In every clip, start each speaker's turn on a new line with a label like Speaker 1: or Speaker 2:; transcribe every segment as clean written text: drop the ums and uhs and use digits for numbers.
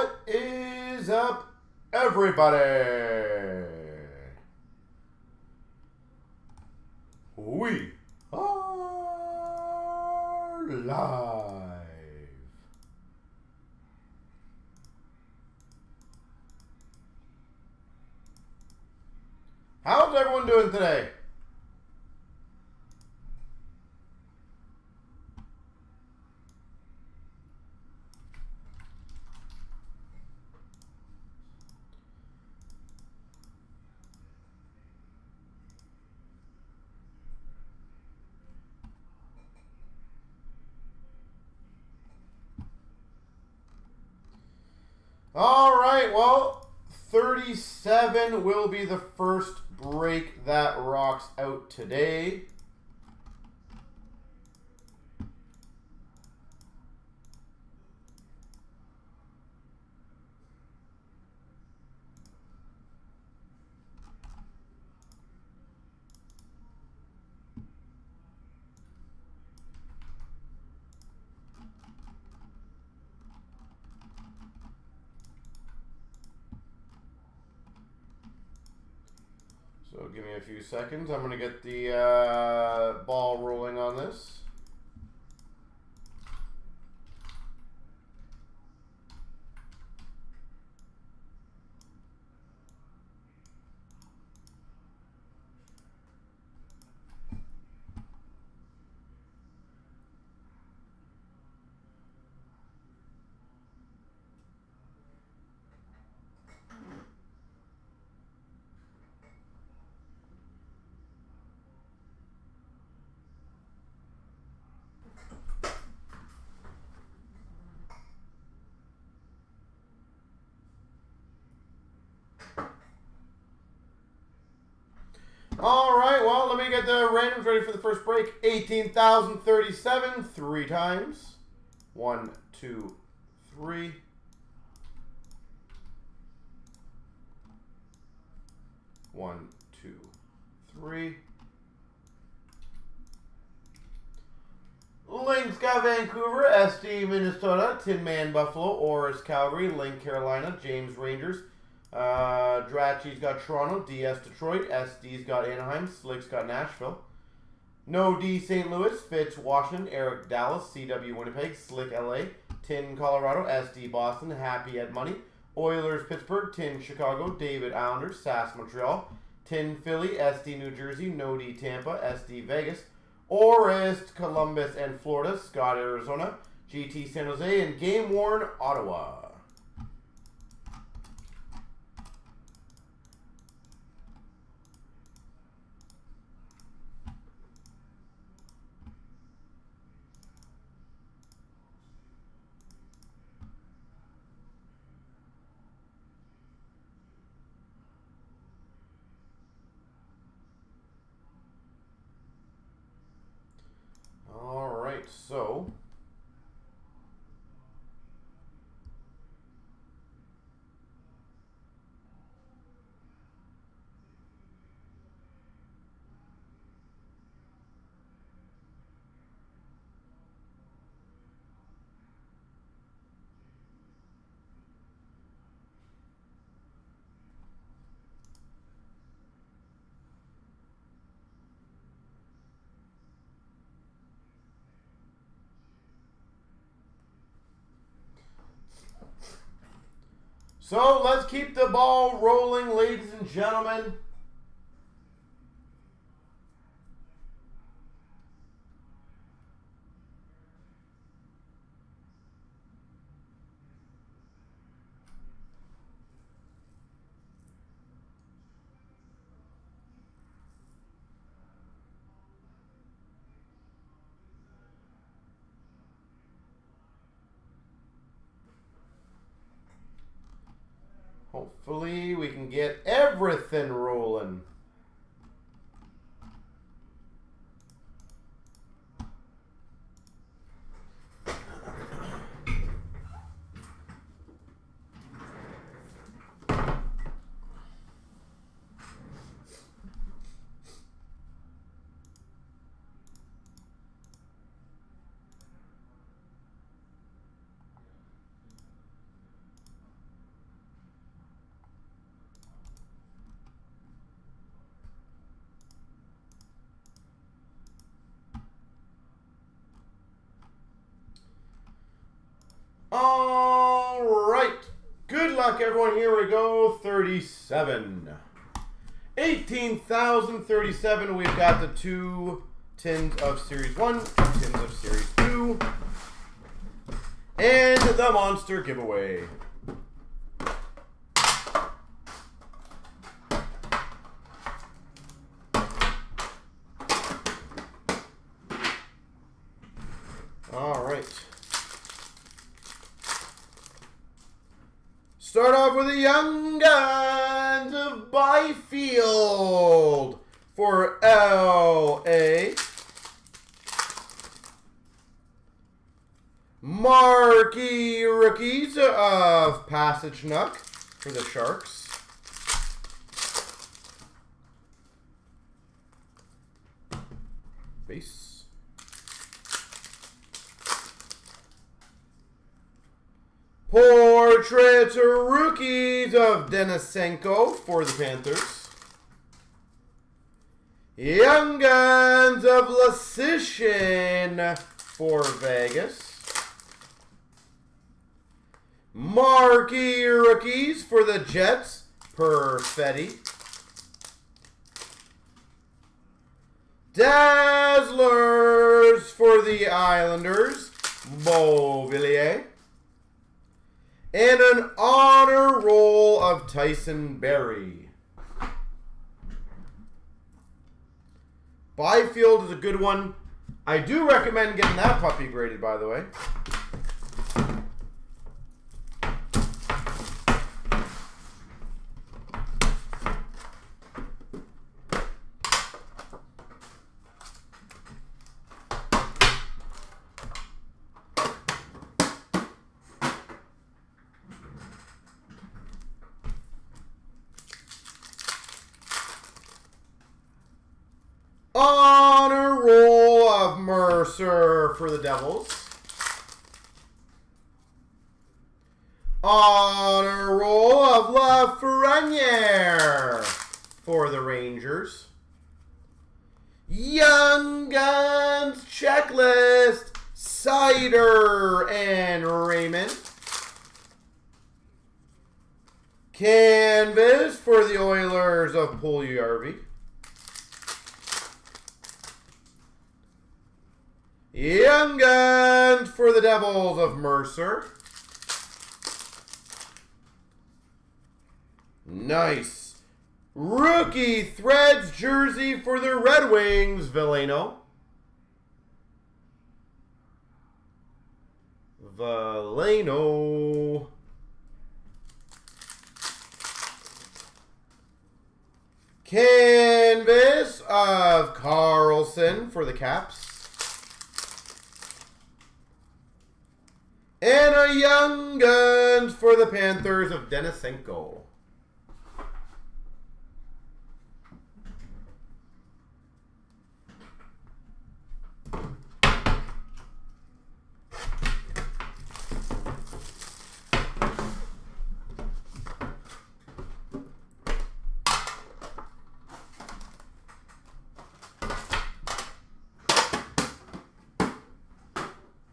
Speaker 1: What is up, everybody? We are live. How's everyone doing today? All right, well, 37 will be the first break that rocks out today. So give me a few seconds. I'm going to get the ball rolling on this. All right, well, let me get the randoms ready for the first break. 18,037, 3 times. 1, 2, 3. 1, 2, 3. Link's got Vancouver, SD Minnesota, Tin Man Buffalo, Oris Calgary, Link Carolina, James Rangers. Drachi's got Toronto, DS Detroit, SD's got Anaheim, Slick's got Nashville. No D St. Louis, Fitch Washington, Eric Dallas, CW Winnipeg, Slick LA, Tin Colorado, SD Boston, Happy Ed Money, Oilers Pittsburgh, Tin Chicago, David Islanders, Sass Montreal, Tin Philly, SD New Jersey, No D Tampa, SD Vegas, Orist Columbus and Florida, Scott Arizona, GT San Jose, and Game Worn Ottawa. So, let's keep the ball rolling, ladies and gentlemen. Hopefully we can get everything rolling. luck, everyone. Here we go. 37. 18,037. We've got the 2 tins of Series 1, 2 tins of Series 2, and the Monster Giveaway. All right. Start off with the Young Guns of Byfield for LA. Marquee Rookies of Passage Nuck for the Sharks. Base. Portrait Rookies of Denisenko for the Panthers. Young Guns of Lasician for Vegas. Marquee Rookies for the Jets, Perfetti. Dazzlers for the Islanders, Beauvillier. And an honor roll of Tyson Barrie. Byfield is a good one. I do recommend getting that puppy graded, by the way. Honor roll of Mercer for the Devils. Honor roll of Lafreniere for the Rangers. Young Guns checklist, Sider and Raymond. Canvas for the Oilers of Puljujärvi. Young Guns for the Devils of Mercer. Nice. Rookie Threads jersey for the Red Wings, Veleno. Canvas of Carlson for the Caps. And a Young Guns for the Panthers of Denisenko.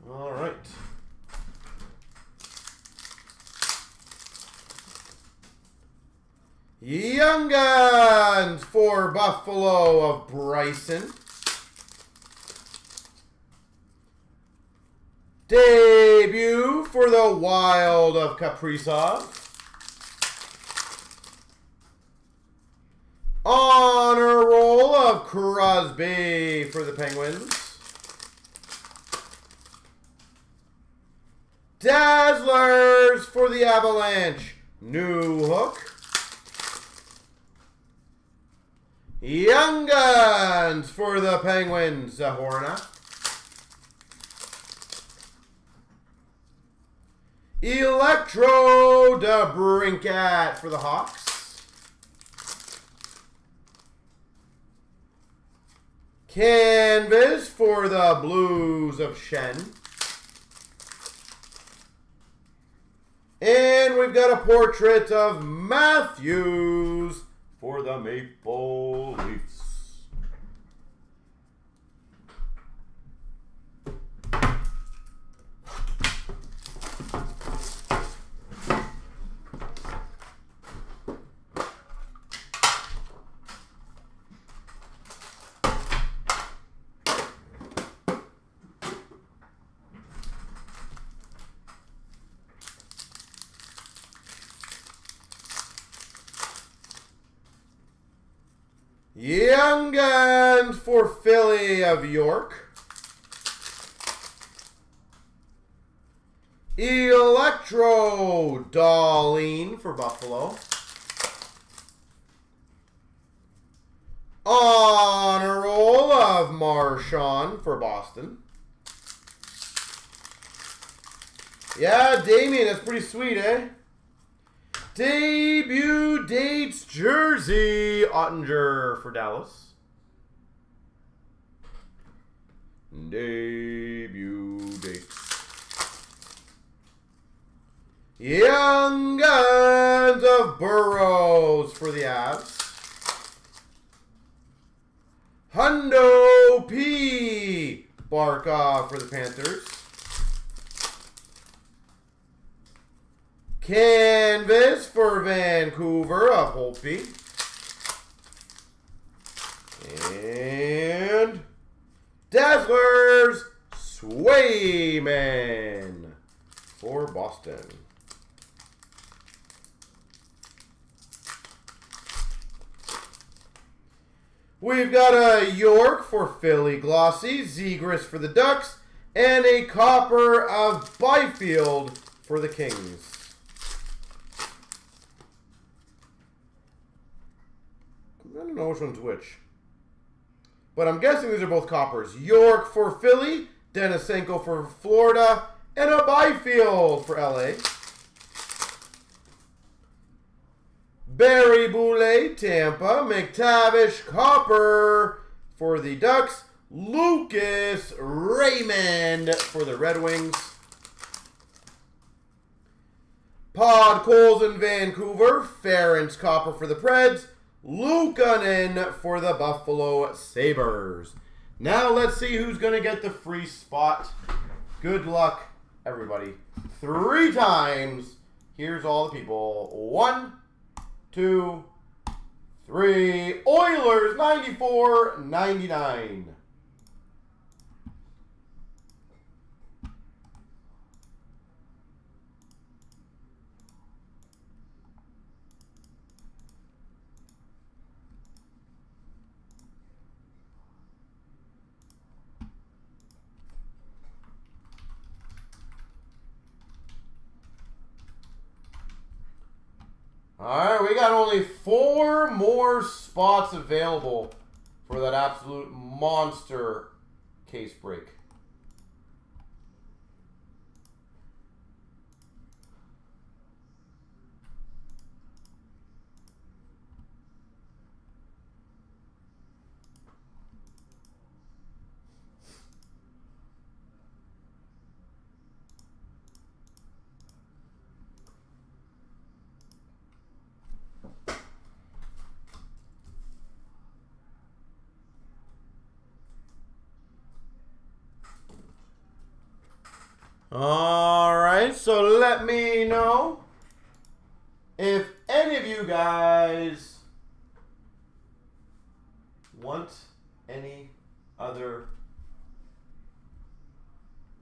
Speaker 1: All right. Young Guns for Buffalo of Bryson. Debut for the Wild of Kaprizov. Honor roll of Crosby for the Penguins. Dazzlers for the Avalanche, New Hook. Young Guns for the Penguins, Zahorna. Electro DeBrincat for the Hawks. Canvas for the Blues of Shen. And we've got a portrait of Matthews for the Maple Leafs. Young Guns for Philly of York. Electro Darlene for Buffalo. Honor Roll of Marshawn for Boston. Yeah, Damien, that's pretty sweet, eh? Debut dates jersey, Ottinger for Dallas. Debut dates. Young Guns of Burrows for the Avs. Hundo P. Barkov for the Panthers. Canvas for Vancouver of Holtby. And Dazzlers Swayman for Boston. We've got a York for Philly Glossy, Zegras for the Ducks, and a copper of Byfield for the Kings. I don't know which one's which. But I'm guessing these are both coppers. York for Philly, Denisenko for Florida, and a Byfield for LA. Barry Boulay, Tampa. McTavish, copper for the Ducks. Lucas Raymond for the Red Wings. Podkolzin in Vancouver. Ferentz, copper for the Preds. Luukkonen for the Buffalo Sabres. Now let's see who's going to get the free spot. Good luck, everybody. 3 times. Here's all the people. 1, 2, 3. Oilers 94-99. Alright, we got only 4 more spots available for that absolute monster case break. Alright, so let me know if any of you guys want any other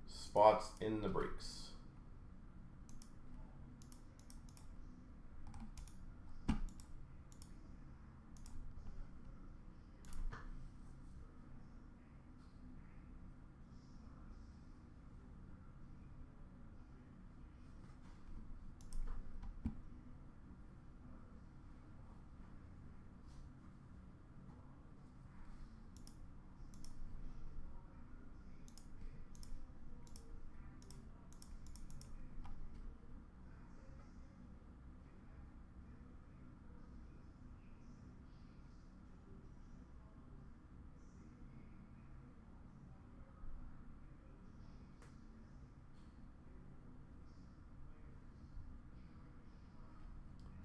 Speaker 1: spots in the breaks.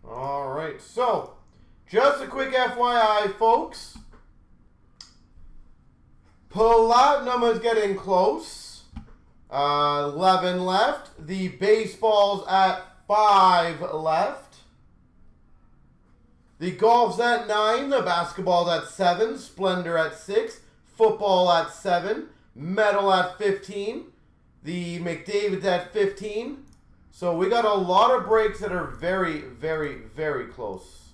Speaker 1: Alright, so just a quick FYI, folks. Platinum is getting close. 11 left. The baseball's at 5 left. The golf's at 9. The basketball's at 7. Splendor at 6. Football at 7. Metal at 15. The McDavid's at 15. So we got a lot of breaks that are very, very, very close.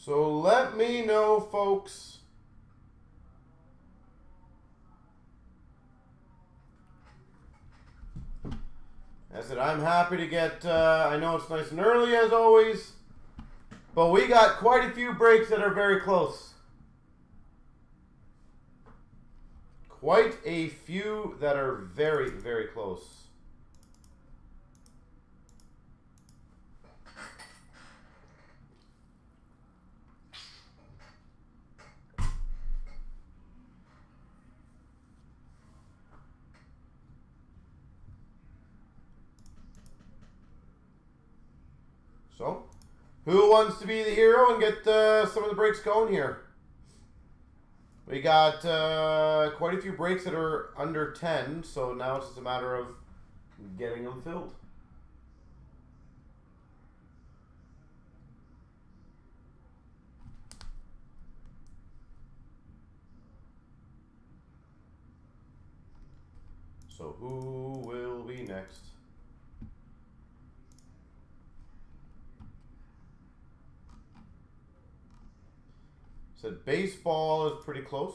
Speaker 1: So let me know, folks. I said I'm happy to get, I know it's nice and early as always, but we got quite a few breaks that are very close. Quite a few that are very, very close. So, who wants to be the hero and get some of the breaks going here? We got quite a few breaks that are under 10, so now it's just a matter of getting them filled. So who will be next? Said baseball is pretty close.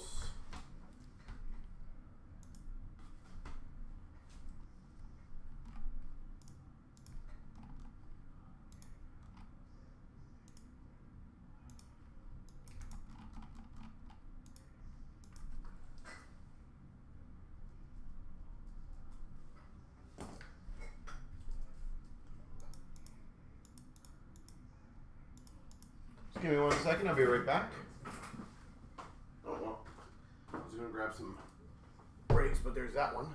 Speaker 1: Just give me 1 second, I'll be right back. Oh, well, I was going to grab some breaks, but there's that one.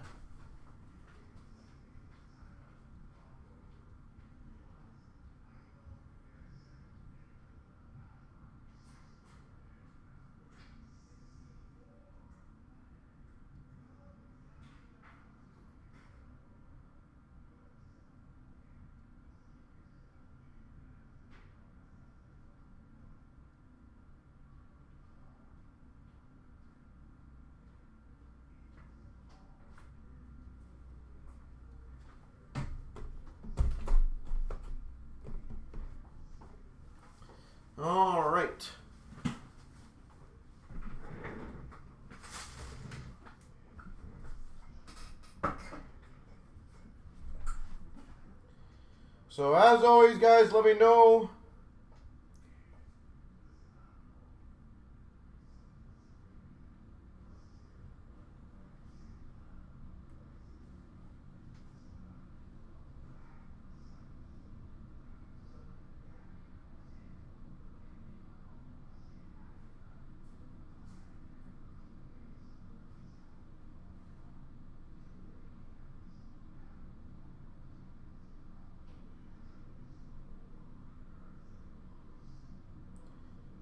Speaker 1: All right. So as always, guys, let me know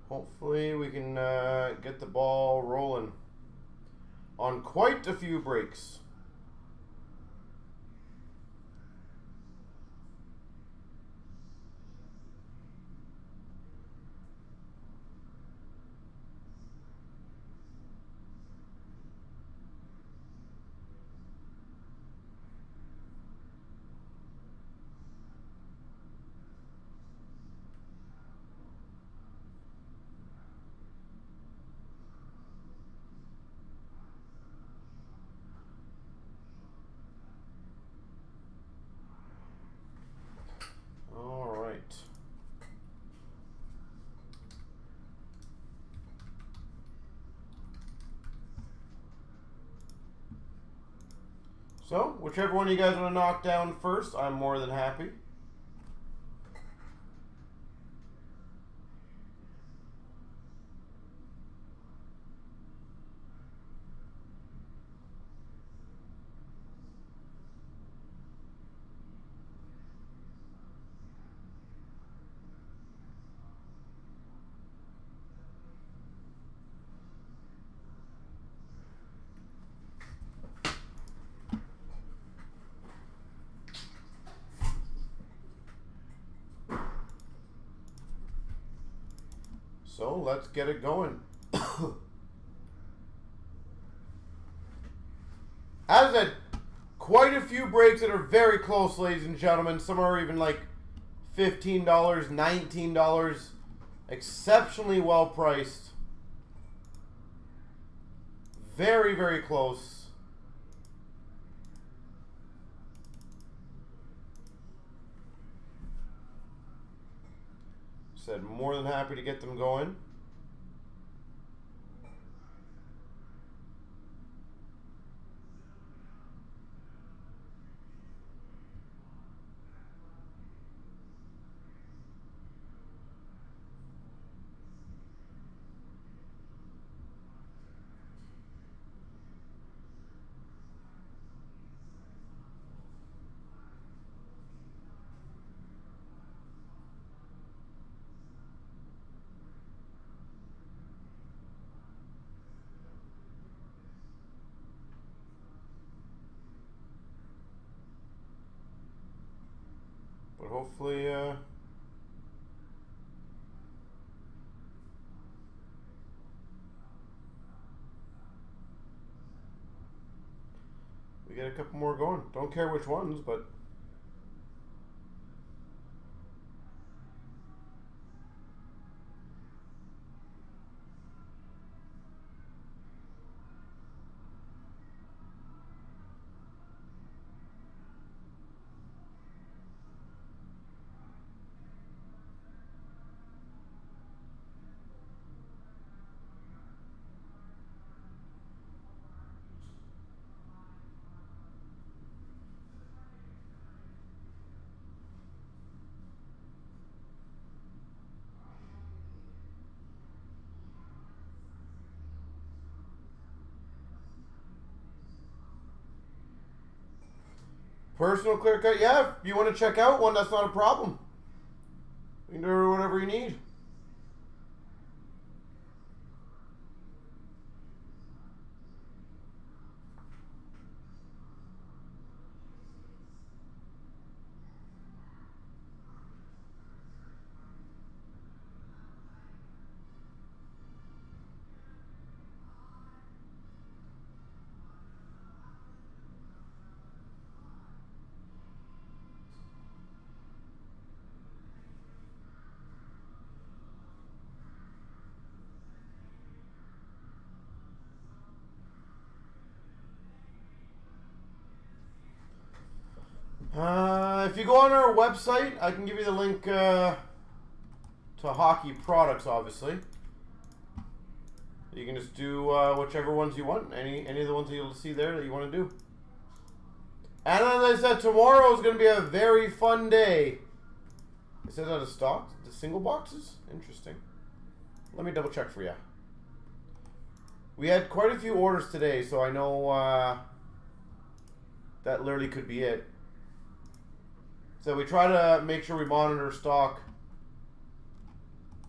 Speaker 1: hopefully we can get the ball rolling on quite a few breaks. So, whichever one you guys want to knock down first, I'm more than happy. So let's get it going. As I said, quite a few breaks that are very close, ladies and gentlemen. Some are even like $15, $19. Exceptionally well priced. Very, very close. Said more than happy to get them going. But hopefully, we get a couple more going. Don't care which ones, but personal clear cut, yeah, if you want to check out one, that's not a problem. You can do whatever you need. If you go on our website, I can give you the link to hockey products, obviously. You can just do whichever ones you want. Any of the ones that you'll see there that you want to do. And as I said, tomorrow is going to be a very fun day. Is it out of stock? The single boxes? Interesting. Let me double check for you. We had quite a few orders today, so I know that literally could be it. So we try to make sure we monitor stock.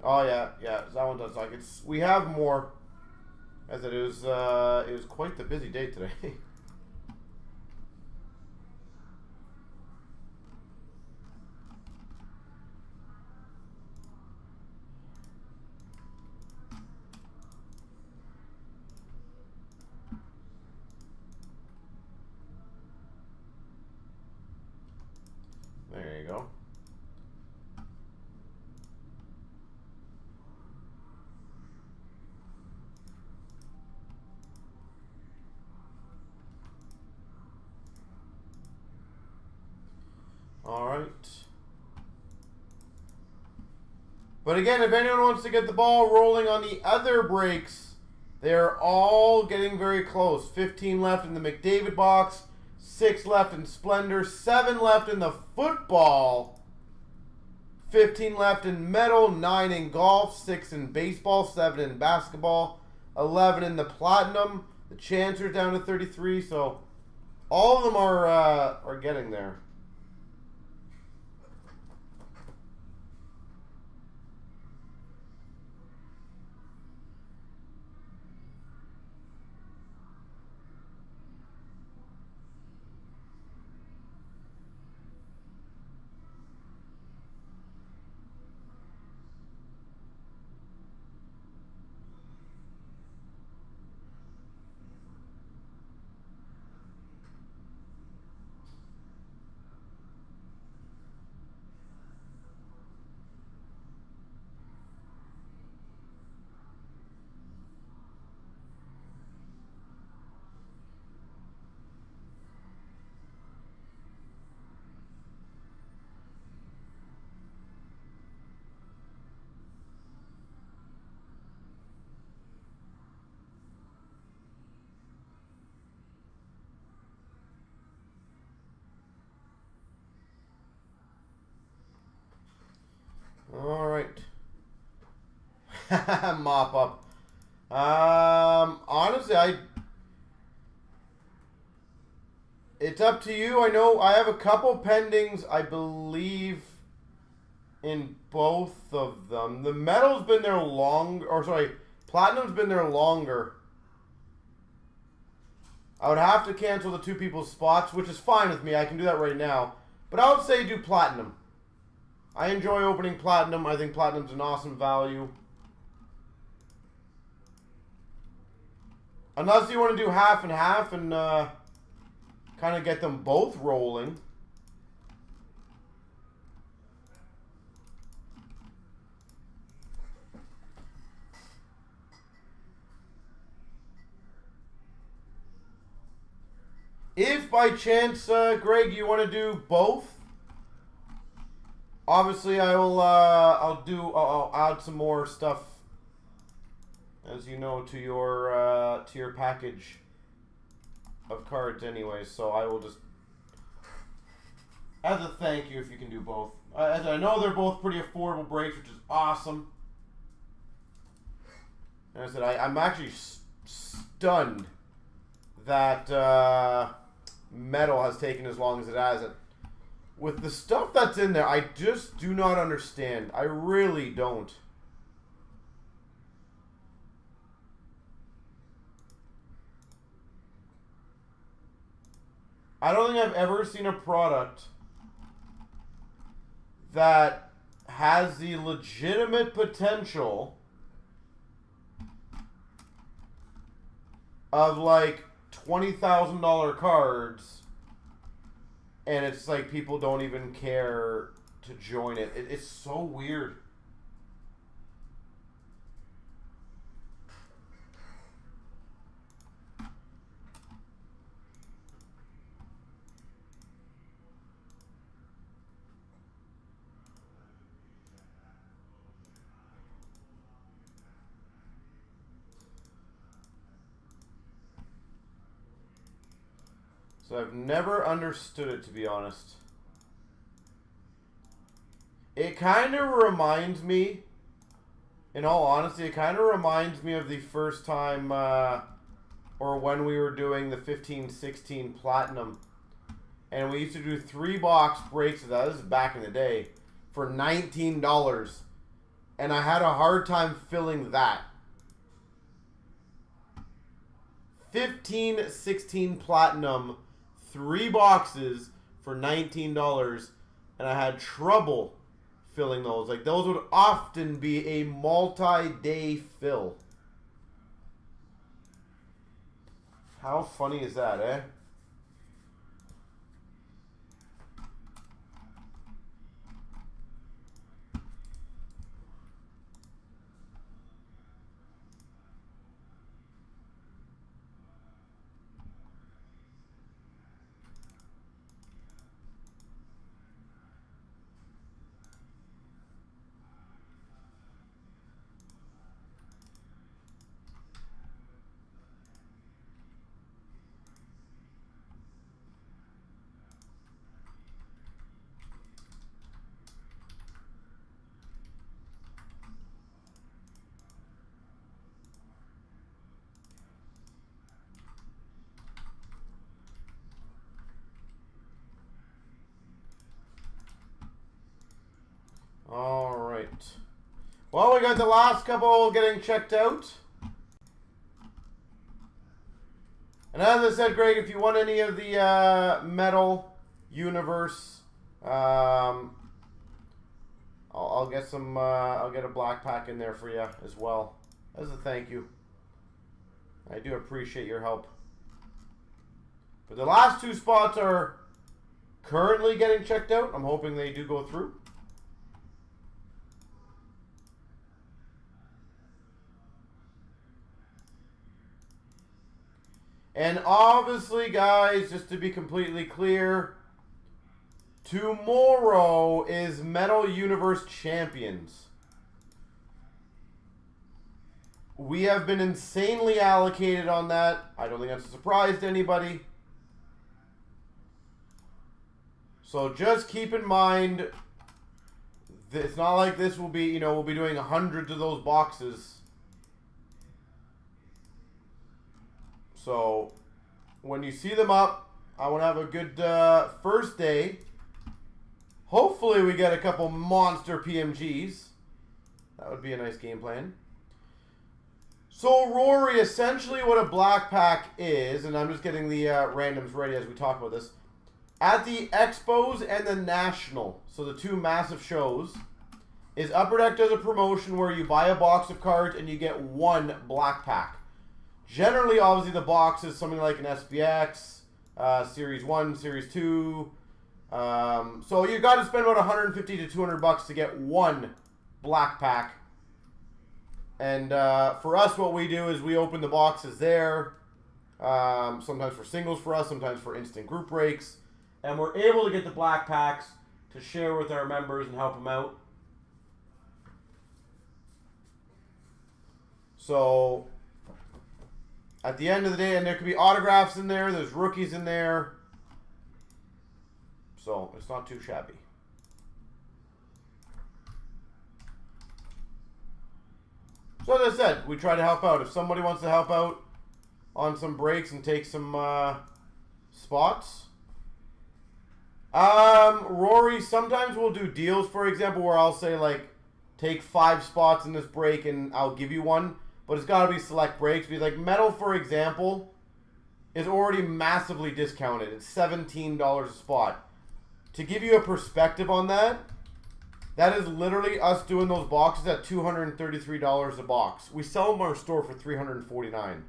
Speaker 1: Oh yeah, that one does like we have more, as it was quite the busy day today. There you go. All right. But again, if anyone wants to get the ball rolling on the other breaks, they're all getting very close. 15 left in the McDavid box. 6 left in Splendor, 7 left in the football, 15 left in metal, 9 in golf, 6 in baseball, 7 in basketball, 11 in the platinum. The Chancer's down to 33, so all of them are getting there. Mop up. Honestly, it's up to you. I know I have a couple pendings, I believe, in both of them. The metal's been there platinum's been there longer. I would have to cancel the 2 people's spots, which is fine with me. I can do that right now. But I would say do platinum. I enjoy opening platinum. I think platinum's an awesome value. Unless you want to do half and half and kind of get them both rolling. If by chance, Greg, you want to do both, obviously I will. I'll add some more stuff, as you know, to your package of cards, anyway. So I will just, as a thank you, if you can do both. As I know they're both pretty affordable breaks, which is awesome. And I said I'm actually stunned that metal has taken as long as it has. With the stuff that's in there, I just do not understand. I really don't. I don't think I've ever seen a product that has the legitimate potential of like $20,000 cards, and it's like people don't even care to join it. It's so weird. So I've never understood it, to be honest. It kind of reminds me, in all honesty, it kind of reminds me of the first time, or when we were doing the 15-16 Platinum. And we used to do 3-box breaks of that. This is back in the day. For $19. And I had a hard time filling that. 15-16 Platinum, 3 boxes for $19, and I had trouble filling those. Like, those would often be a multi-day fill. How funny is that, eh? All right. Well, we got the last couple getting checked out. And as I said, Greg, if you want any of the metal universe, I'll get some. I'll get a black pack in there for you as well as a thank you. I do appreciate your help. But the last 2 spots are currently getting checked out. I'm hoping they do go through. And obviously, guys, just to be completely clear, tomorrow is Metal Universe Champions. We have been insanely allocated on that. I don't think that's a surprise to anybody. So just keep in mind, It's not like this will be, we'll be doing hundreds of those boxes. So, when you see them up, I want to have a good first day. Hopefully we get a couple monster PMGs. That would be a nice game plan. So, Rory, essentially what a black pack is, and I'm just getting the randoms ready as we talk about this. At the Expos and the National, so the two massive shows, is Upper Deck does a promotion where you buy a box of cards and you get one black pack. Generally, obviously, the box is something like an SPX, Series 1, Series 2. So you got to spend about 150 to 200 bucks to get one black pack. And for us, what we do is we open the boxes there. Sometimes for singles for us, sometimes for instant group breaks. And we're able to get the black packs to share with our members and help them out. So, at the end of the day, and there could be autographs in there, there's rookies in there. So, it's not too shabby. So, as I said, we try to help out. If somebody wants to help out on some breaks and take some spots. Rory, sometimes we'll do deals, for example, where I'll say, like, take 5 spots in this break and I'll give you one. But it's got to be select breaks. Because, like, metal, for example, is already massively discounted. It's $17 a spot. To give you a perspective on that, that is literally us doing those boxes at $233 a box. We sell them in our store for $349.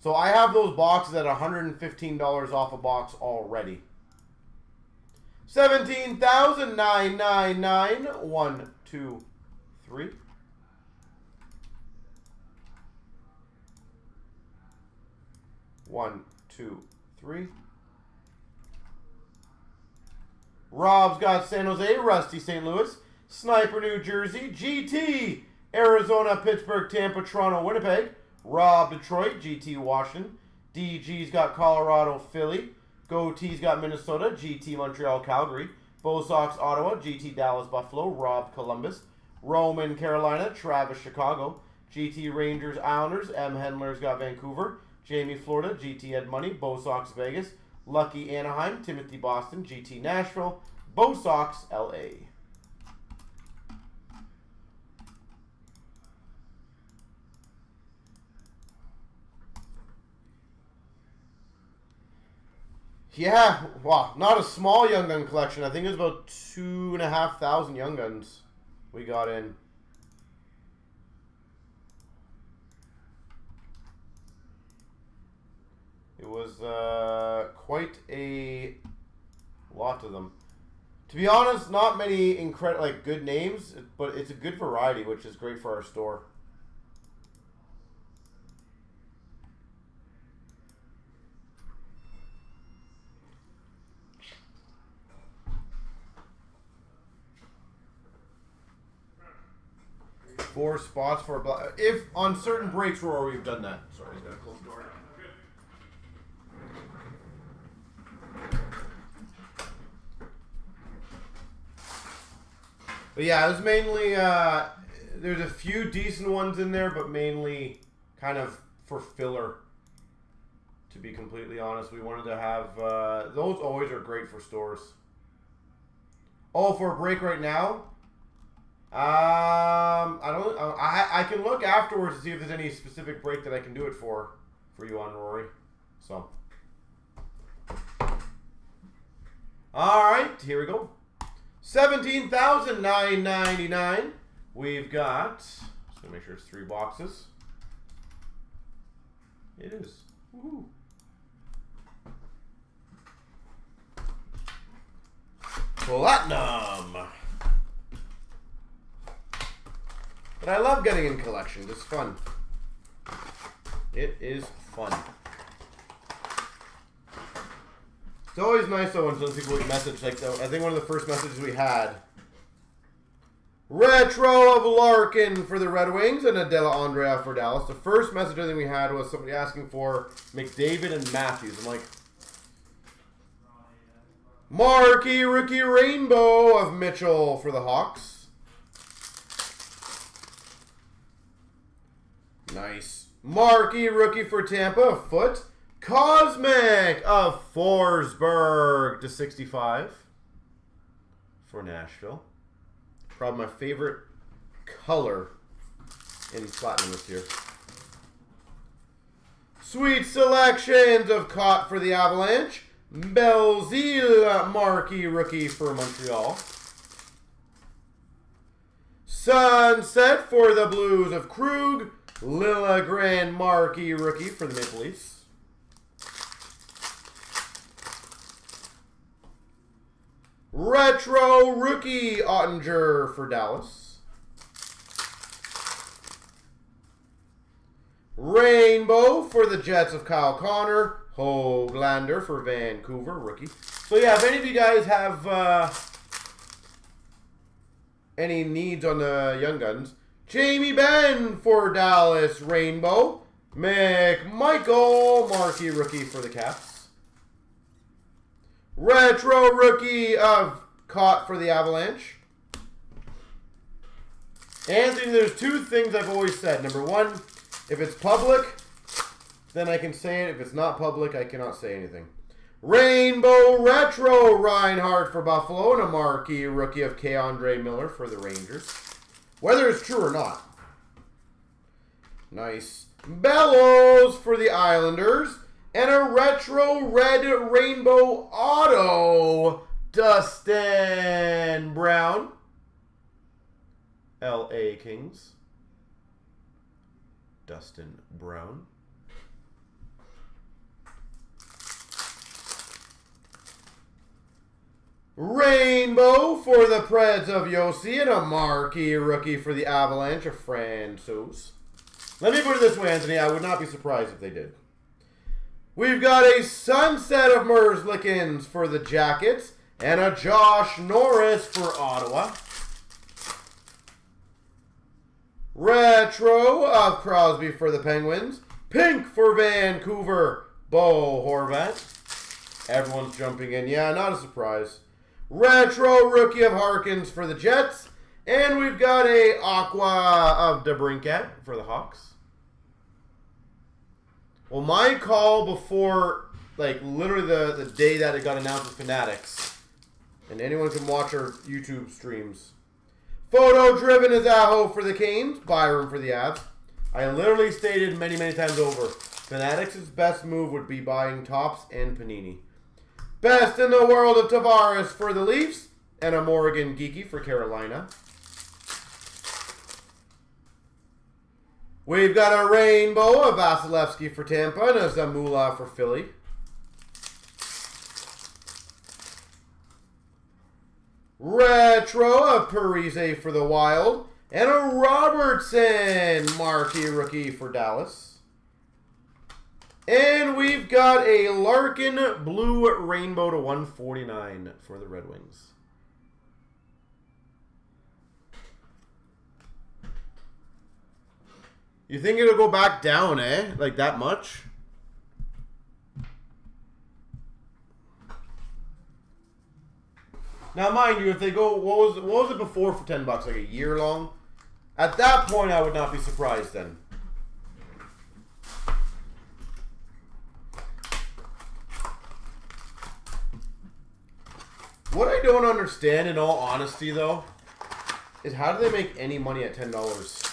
Speaker 1: So I have those boxes at $115 off a box already. 17,999. 1, 2, 3. One, two, three. Rob's got San Jose, Rusty St. Louis, Sniper New Jersey, GT Arizona, Pittsburgh, Tampa, Toronto, Winnipeg, Rob Detroit, GT Washington, DG's got Colorado, Philly, Goatee's got Minnesota, GT Montreal, Calgary, Bo Sox, Ottawa, GT Dallas, Buffalo, Rob Columbus, Roman, Carolina, Travis, Chicago, GT Rangers, Islanders, M. Hendler's got Vancouver, Jamie, Florida, GT Ed Money, Bo Sox, Vegas, Lucky, Anaheim, Timothy, Boston, GT Nashville, Bo Sox, LA. Yeah, wow, not a small Young Gun collection. I think it was about 2,500 Young Guns we got in. It was quite a lot of them. To be honest, not many good names, but it's a good variety, which is great for our store. Four spots for a black. If on certain breaks, Rory, we've done that. Sorry, he's got to close the door. But yeah, it was mainly, there's a few decent ones in there, but mainly kind of for filler, to be completely honest. We wanted to have, those always are great for stores. Oh, for a break right now? I can look afterwards to see if there's any specific break that I can do it for you on Rory. So. Alright, here we go. 17,999. We've got, just gonna make sure it's 3 boxes. It is. Woohoo. Platinum. But I love getting in collections. It's fun. It is fun. It's always nice though when some people would message, like, I think one of the first messages we had, retro of Larkin for the Red Wings and Adela Andrea for Dallas. The first message I think we had was somebody asking for McDavid and Matthews. I'm like, Marquee rookie rainbow of Mitchell for the Hawks. Nice. Marquee rookie for Tampa of Foot. Cosmic of Forsberg to 65 for Nashville. Probably my favorite color in Platinum this year. Sweet selections of Cott for the Avalanche. Belzile marquee rookie for Montreal. Sunset for the Blues of Krug. Liljegren marquee rookie for the Maple Leafs. Retro rookie Ottinger for Dallas. Rainbow for the Jets of Kyle Connor. Hoglander for Vancouver, rookie. So yeah, if any of you guys have any needs on the Young Guns, Jamie Benn for Dallas, Rainbow. McMichael, marquee rookie for the Caps. Retro rookie of Cott for the Avalanche. Anthony, there's two things I've always said. Number one, if it's public, then I can say it. If it's not public, I cannot say anything. Rainbow Retro Reinhardt for Buffalo and a marquee rookie of K'Andre Miller for the Rangers. Whether it's true or not. Nice. Bellows for the Islanders and a retro red rainbow auto Dustin Brown. LA Kings. Dustin Brown. Rainbow for the Preds of Yossi and a marquee rookie for the Avalanche of Francouz. Let me put it this way, Anthony. I would not be surprised if they did. We've got a sunset of Merzlikins for the Jackets and a Josh Norris for Ottawa. Retro of Crosby for the Penguins. Pink for Vancouver, Bo Horvat. Everyone's jumping in. Yeah, not a surprise. Retro rookie of Harkins for the Jets. And we've got a Aqua of DeBrincat for the Hawks. Well, my call before, like, literally the day that it got announced with Fanatics. And anyone can watch our YouTube streams. Photo driven is Aho for the Canes. Byram for the Avs. I literally stated many, many times over, Fanatics' best move would be buying Topps and Panini. Best in the world of Tavares for the Leafs. And a Morgan Geeky for Carolina. We've got a rainbow of Vasilevsky for Tampa and a Zamula for Philly. Retro of Parise for the Wild. And a Robertson marquee rookie for Dallas. And we've got a Larkin blue rainbow to 149 for the Red Wings. You think it'll go back down, eh? Like that much? Now, mind you, if they go, what was it before for $10? Like a year long? At that point, I would not be surprised then. What I don't understand, in all honesty, though, is how do they make any money at $10?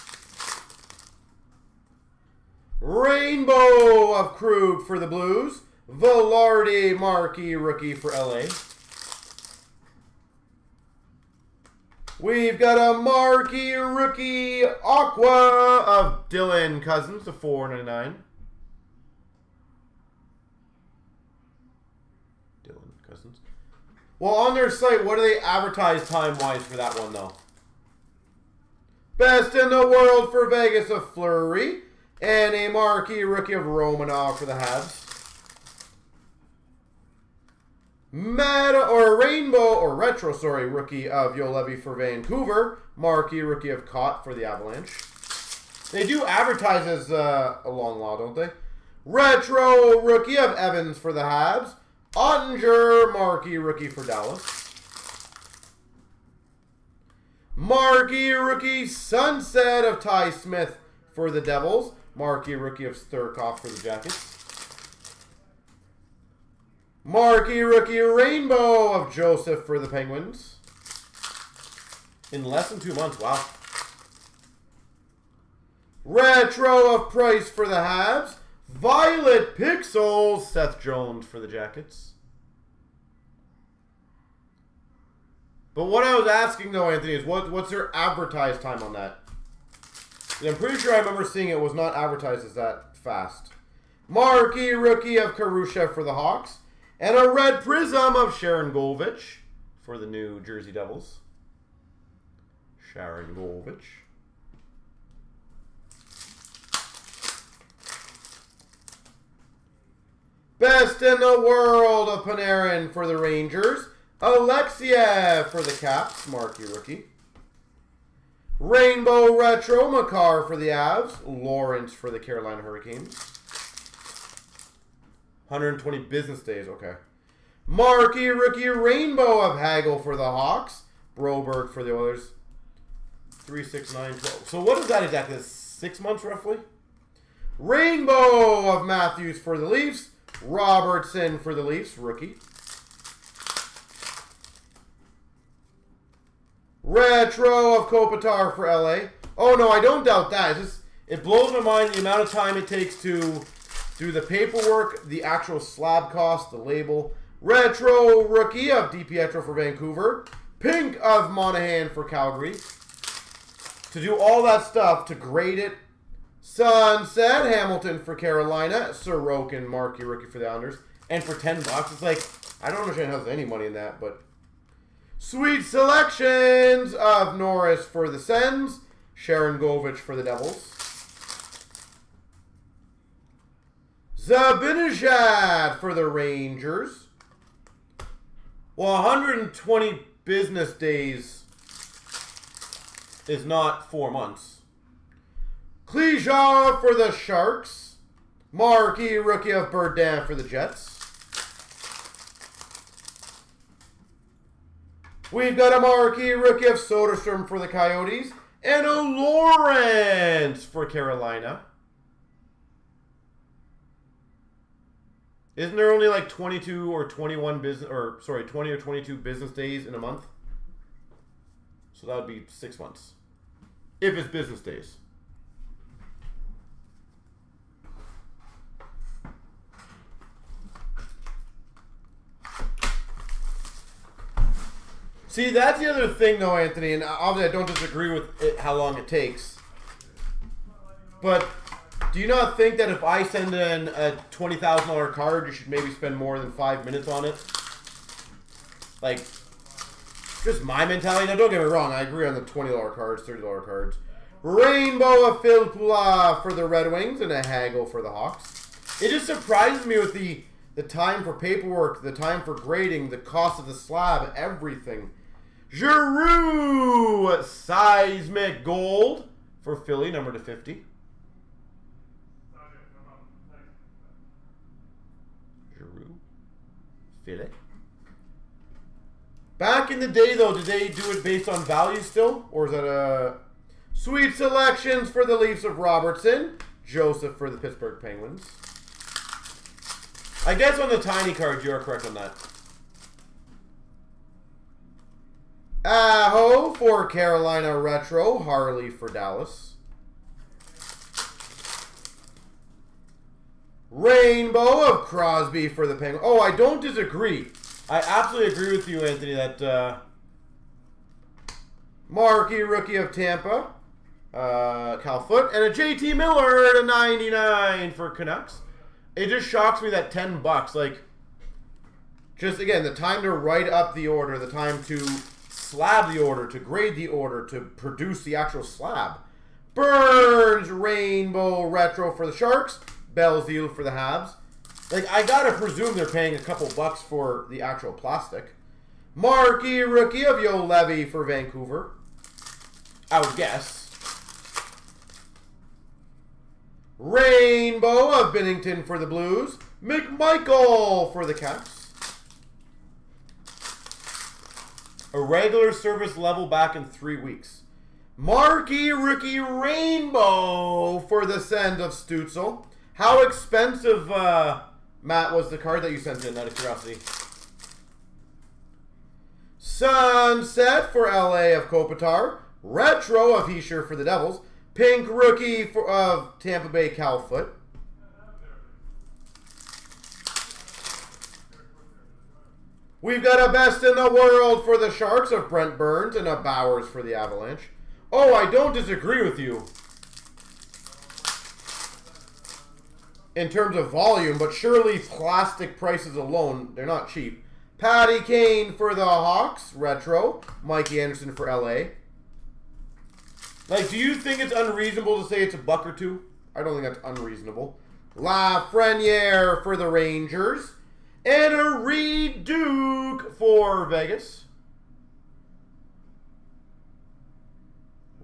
Speaker 1: Rainbow of Krug for the Blues. Velarde marquee rookie for LA. We've got a marquee rookie Aqua of Dylan Cousins to 499. Dylan Cousins. Well, on their site, what do they advertise time-wise for that one, though? Best in the world for Vegas of Fleury. And a marquee rookie of Romanov for the Habs. Meta or rainbow or retro, sorry, rookie of Yolevi for Vancouver. Marquee rookie of Cott for the Avalanche. They do advertise as a long while, don't they? Retro rookie of Evans for the Habs. Ottinger, marquee rookie for Dallas. Marquee rookie Sunset of Ty Smith for the Devils. Marquee rookie of Sturkoff for the Jackets. Marquee rookie Rainbow of Joseph for the Penguins. In less than 2 months, wow. Retro of Price for the Habs. Violet Pixels, Seth Jones for the Jackets. But what I was asking though, Anthony, is what's their advertised time on that? I'm pretty sure I remember seeing it was not advertised as that fast. Marquee rookie of Karusha for the Hawks. And a red prism of Sharon Govich for the New Jersey Devils. Sharon Govich. Best in the world of Panarin for the Rangers. Alexiev for the Caps, marquee rookie. Rainbow Retro Makar for the Avs. Lawrence for the Carolina Hurricanes. 120 business days, okay. Marquee rookie Rainbow of Hagel for the Hawks. Broberg for the Oilers. 3, 6, 9, 12. So what is that exactly? 6 months roughly? Rainbow of Matthews for the Leafs. Robertson for the Leafs, rookie. Retro of Kopitar for LA. Oh no, I don't doubt that. It blows my mind the amount of time it takes to do the paperwork, the actual slab cost, the label. Retro rookie of DiPietro for Vancouver. Pink of Monahan for Calgary. To do all that stuff, to grade it. Sunset Hamilton for Carolina. Sorokin, marquee rookie for the Islanders. And for $10, it's like, I don't understand how there's any money in that, but... Sweet selections of Norris for the Sens. Sharon Govich for the Devils. Zabinajad for the Rangers. Well, 120 business days is not 4 months. Klejov for the Sharks. Marquee rookie of Burdin for the Jets. We've got a marquee rookie of Soderstrom for the Coyotes. And a Lawrence for Carolina. Isn't there only like 22 or 21 business, or sorry, 20 or 22 business days in a month? So that would be 6 months. If it's business days. See, that's the other thing, though, Anthony, and obviously I don't disagree with it, how long it takes. But do you not think that if I send in a $20,000 card, you should maybe spend more than 5 minutes on it? Like, just my mentality. Now, don't get me wrong, I agree on the $20 cards, $30 cards. Rainbow of Phil Pula for the Red Wings and a Hagel for the Hawks. It just surprises me with the time for paperwork, the time for grading, the cost of the slab, everything. Giroux, Seismic Gold for Philly, number /50. Giroux, Philly. Back in the day, though, did they do it based on value still? Or is that a... Sweet selections for the Leafs of Robertson. Joseph for the Pittsburgh Penguins. I guess on the tiny cards, you are correct on that. Aho for Carolina Retro. Harley for Dallas. Rainbow of Crosby for the Penguins. Oh, I don't disagree. I absolutely agree with you, Anthony, that marquee rookie of Tampa. Cal Foot. And a JT Miller /99 for Canucks. It just shocks me that $10, like, just again, the time to write up the order, the time to slab the order, to grade the order, to produce the actual slab. Burns Rainbow Retro for the Sharks. Belzile for the Habs. Like, I gotta presume they're paying a couple bucks for the actual plastic. Marquee rookie of Yo Levy for Vancouver. I would guess. Rainbow of Binnington for the Blues. McMichael for the Caps. A regular service level back in 3 weeks. Marquee Rookie Rainbow for the send of Stutzel. How expensive, Matt, was the card that you sent in, out of curiosity? Sunset for LA of Kopitar. Retro of Heischer for the Devils. Pink Rookie of Tampa Bay Calfoot. We've got a Best in the World for the Sharks of Brent Burns and a Bowers for the Avalanche. Oh, I don't disagree with you in terms of volume, but surely plastic prices alone, they're not cheap. Patty Kane for the Hawks, retro. Mikey Anderson for LA. Like, do you think it's unreasonable to say it's $1 or $2? I don't think that's unreasonable. Lafreniere for the Rangers. And a Reed Duke for Vegas.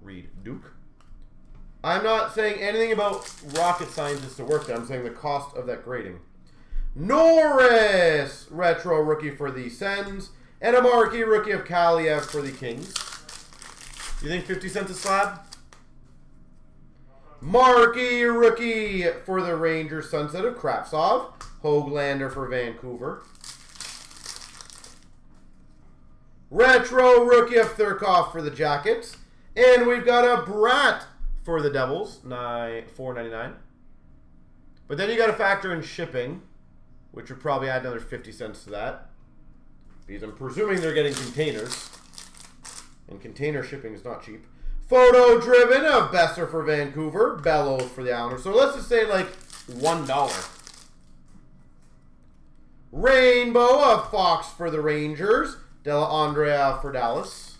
Speaker 1: Reed Duke. I'm not saying anything about rocket scientists to work there. I'm saying the cost of that grading. Norris, retro rookie for the Sens. And a marquee rookie of Kaliev for the Kings. You think 50 cents a slab? Marquee rookie for the Rangers, Sunset of Kravtsov. Hoglander for Vancouver. Retro rookie of Thurkoff for the Jackets. And we've got a Brat for the Devils, $4.99. But then you got to factor in shipping, which would probably add another 50 cents to that. Because I'm presuming they're getting containers. And container shipping is not cheap. Photo driven of Besser for Vancouver. Bellows for the Islanders. So let's just say like $1. Rainbow of Fox for the Rangers. Della Andrea for Dallas.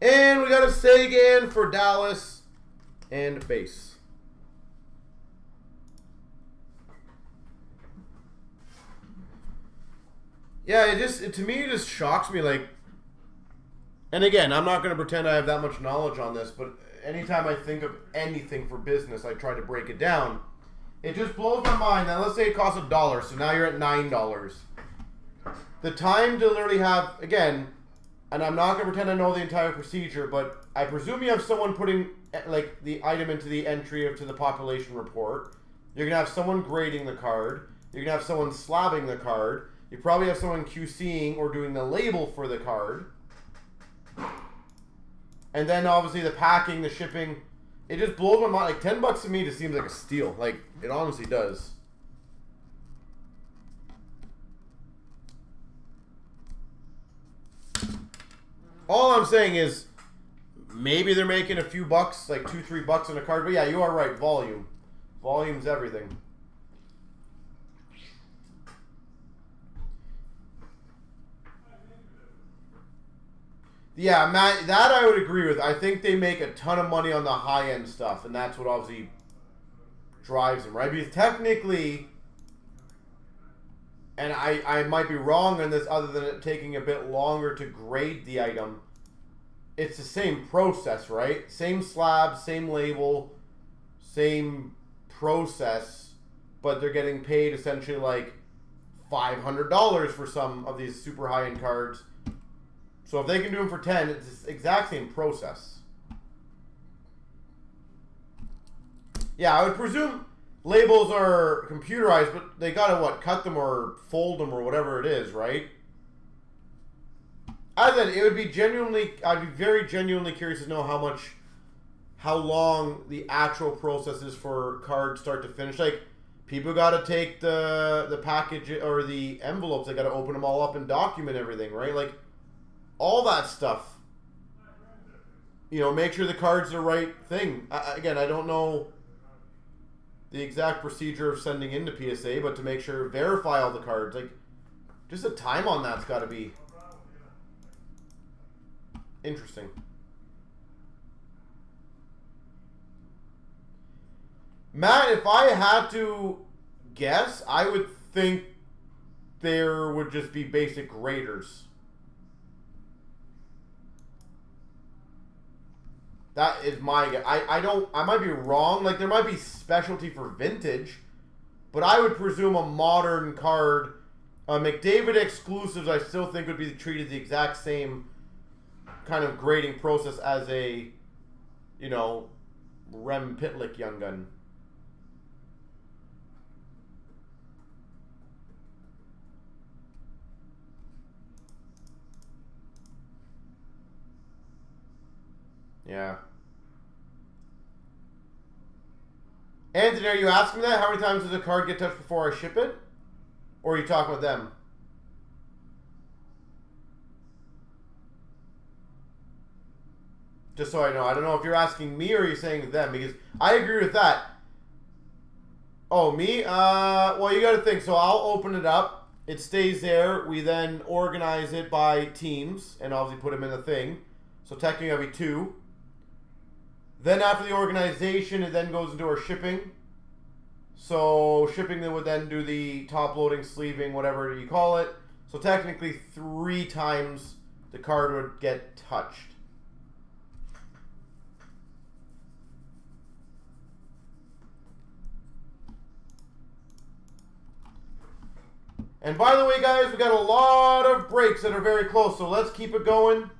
Speaker 1: And we got a Sagan for Dallas and base. Yeah, to me it just shocks me, like, and again, I'm not going to pretend I have that much knowledge on this, but anytime I think of anything for business, I try to break it down. It just blows my mind that let's say it costs $1, so now you're at $9. The time to literally have, again, and I'm not going to pretend I know the entire procedure, but I presume you have someone putting like the item into the entry to the population report. You're going to have someone grading the card. You're going to have someone slabbing the card. You probably have someone QCing or doing the label for the card. And then obviously the packing, the shipping. It just blows my mind. Like $10 to me just seems like a steal. Like it honestly does. All I'm saying is maybe they're making a few bucks, like $2-3 on a card. But yeah, you are right. Volume. Volume's everything. Yeah, Matt, that I would agree with. I think they make a ton of money on the high-end stuff, and that's what obviously drives them, right? Because technically, and I might be wrong on this other than it taking a bit longer to grade the item, it's the same process, right? Same slab, same label, same process, but they're getting paid essentially like $500 for some of these super high-end cards. So if they can do them for 10, it's the exact same process. Yeah, I would presume labels are computerized, but they gotta what, cut them or fold them or whatever it is, right? I said it would be I'd be very genuinely curious to know how long the actual process is for cards start to finish. Like people gotta take the package or the envelopes, they gotta open them all up and document everything, right? Like all that stuff. You know, make sure the card's the right thing. Again, I don't know the exact procedure of sending into PSA, but to make sure, verify all the cards. Like, just the time on that's got to be interesting. Matt, if I had to guess, I would think there would just be basic graders. That is my guess. I might be wrong. Like, there might be specialty for vintage, but I would presume a modern card McDavid exclusives, I still think would be treated the exact same kind of grading process as a, you know, Rem Pitlick Young Gun. Yeah. Anthony, are you asking that? How many times does a card get touched before I ship it? Or are you talking with them? Just so I know. I don't know if you're asking me or you're saying them, because I agree with that. Oh, me? Well, you got to think. So I'll open it up. It stays there. We then organize it by teams and obviously put them in the thing. So technically that'll be 2. Then after the organization, it then goes into our shipping. So shipping would then do the top loading, sleeving, whatever you call it. So technically 3 times the card would get touched. And by the way, guys, we got a lot of breaks that are very close, so let's keep it going.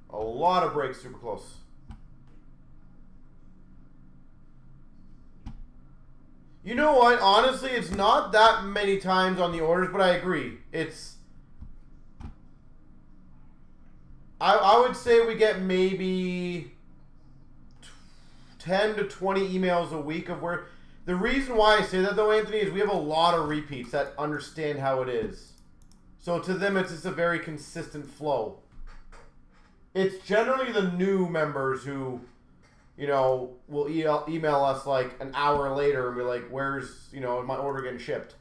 Speaker 1: A lot of breaks super close. You know what? Honestly, it's not that many times on the orders, but I agree. It's... I would say we get maybe 10 to 20 emails a week of where... The reason why I say that, though, Anthony, is we have a lot of repeats that understand how it is. So to them, it's just a very consistent flow. It's generally the new members who, you know, will email us like an hour later and be like, where's, you know, my order getting shipped?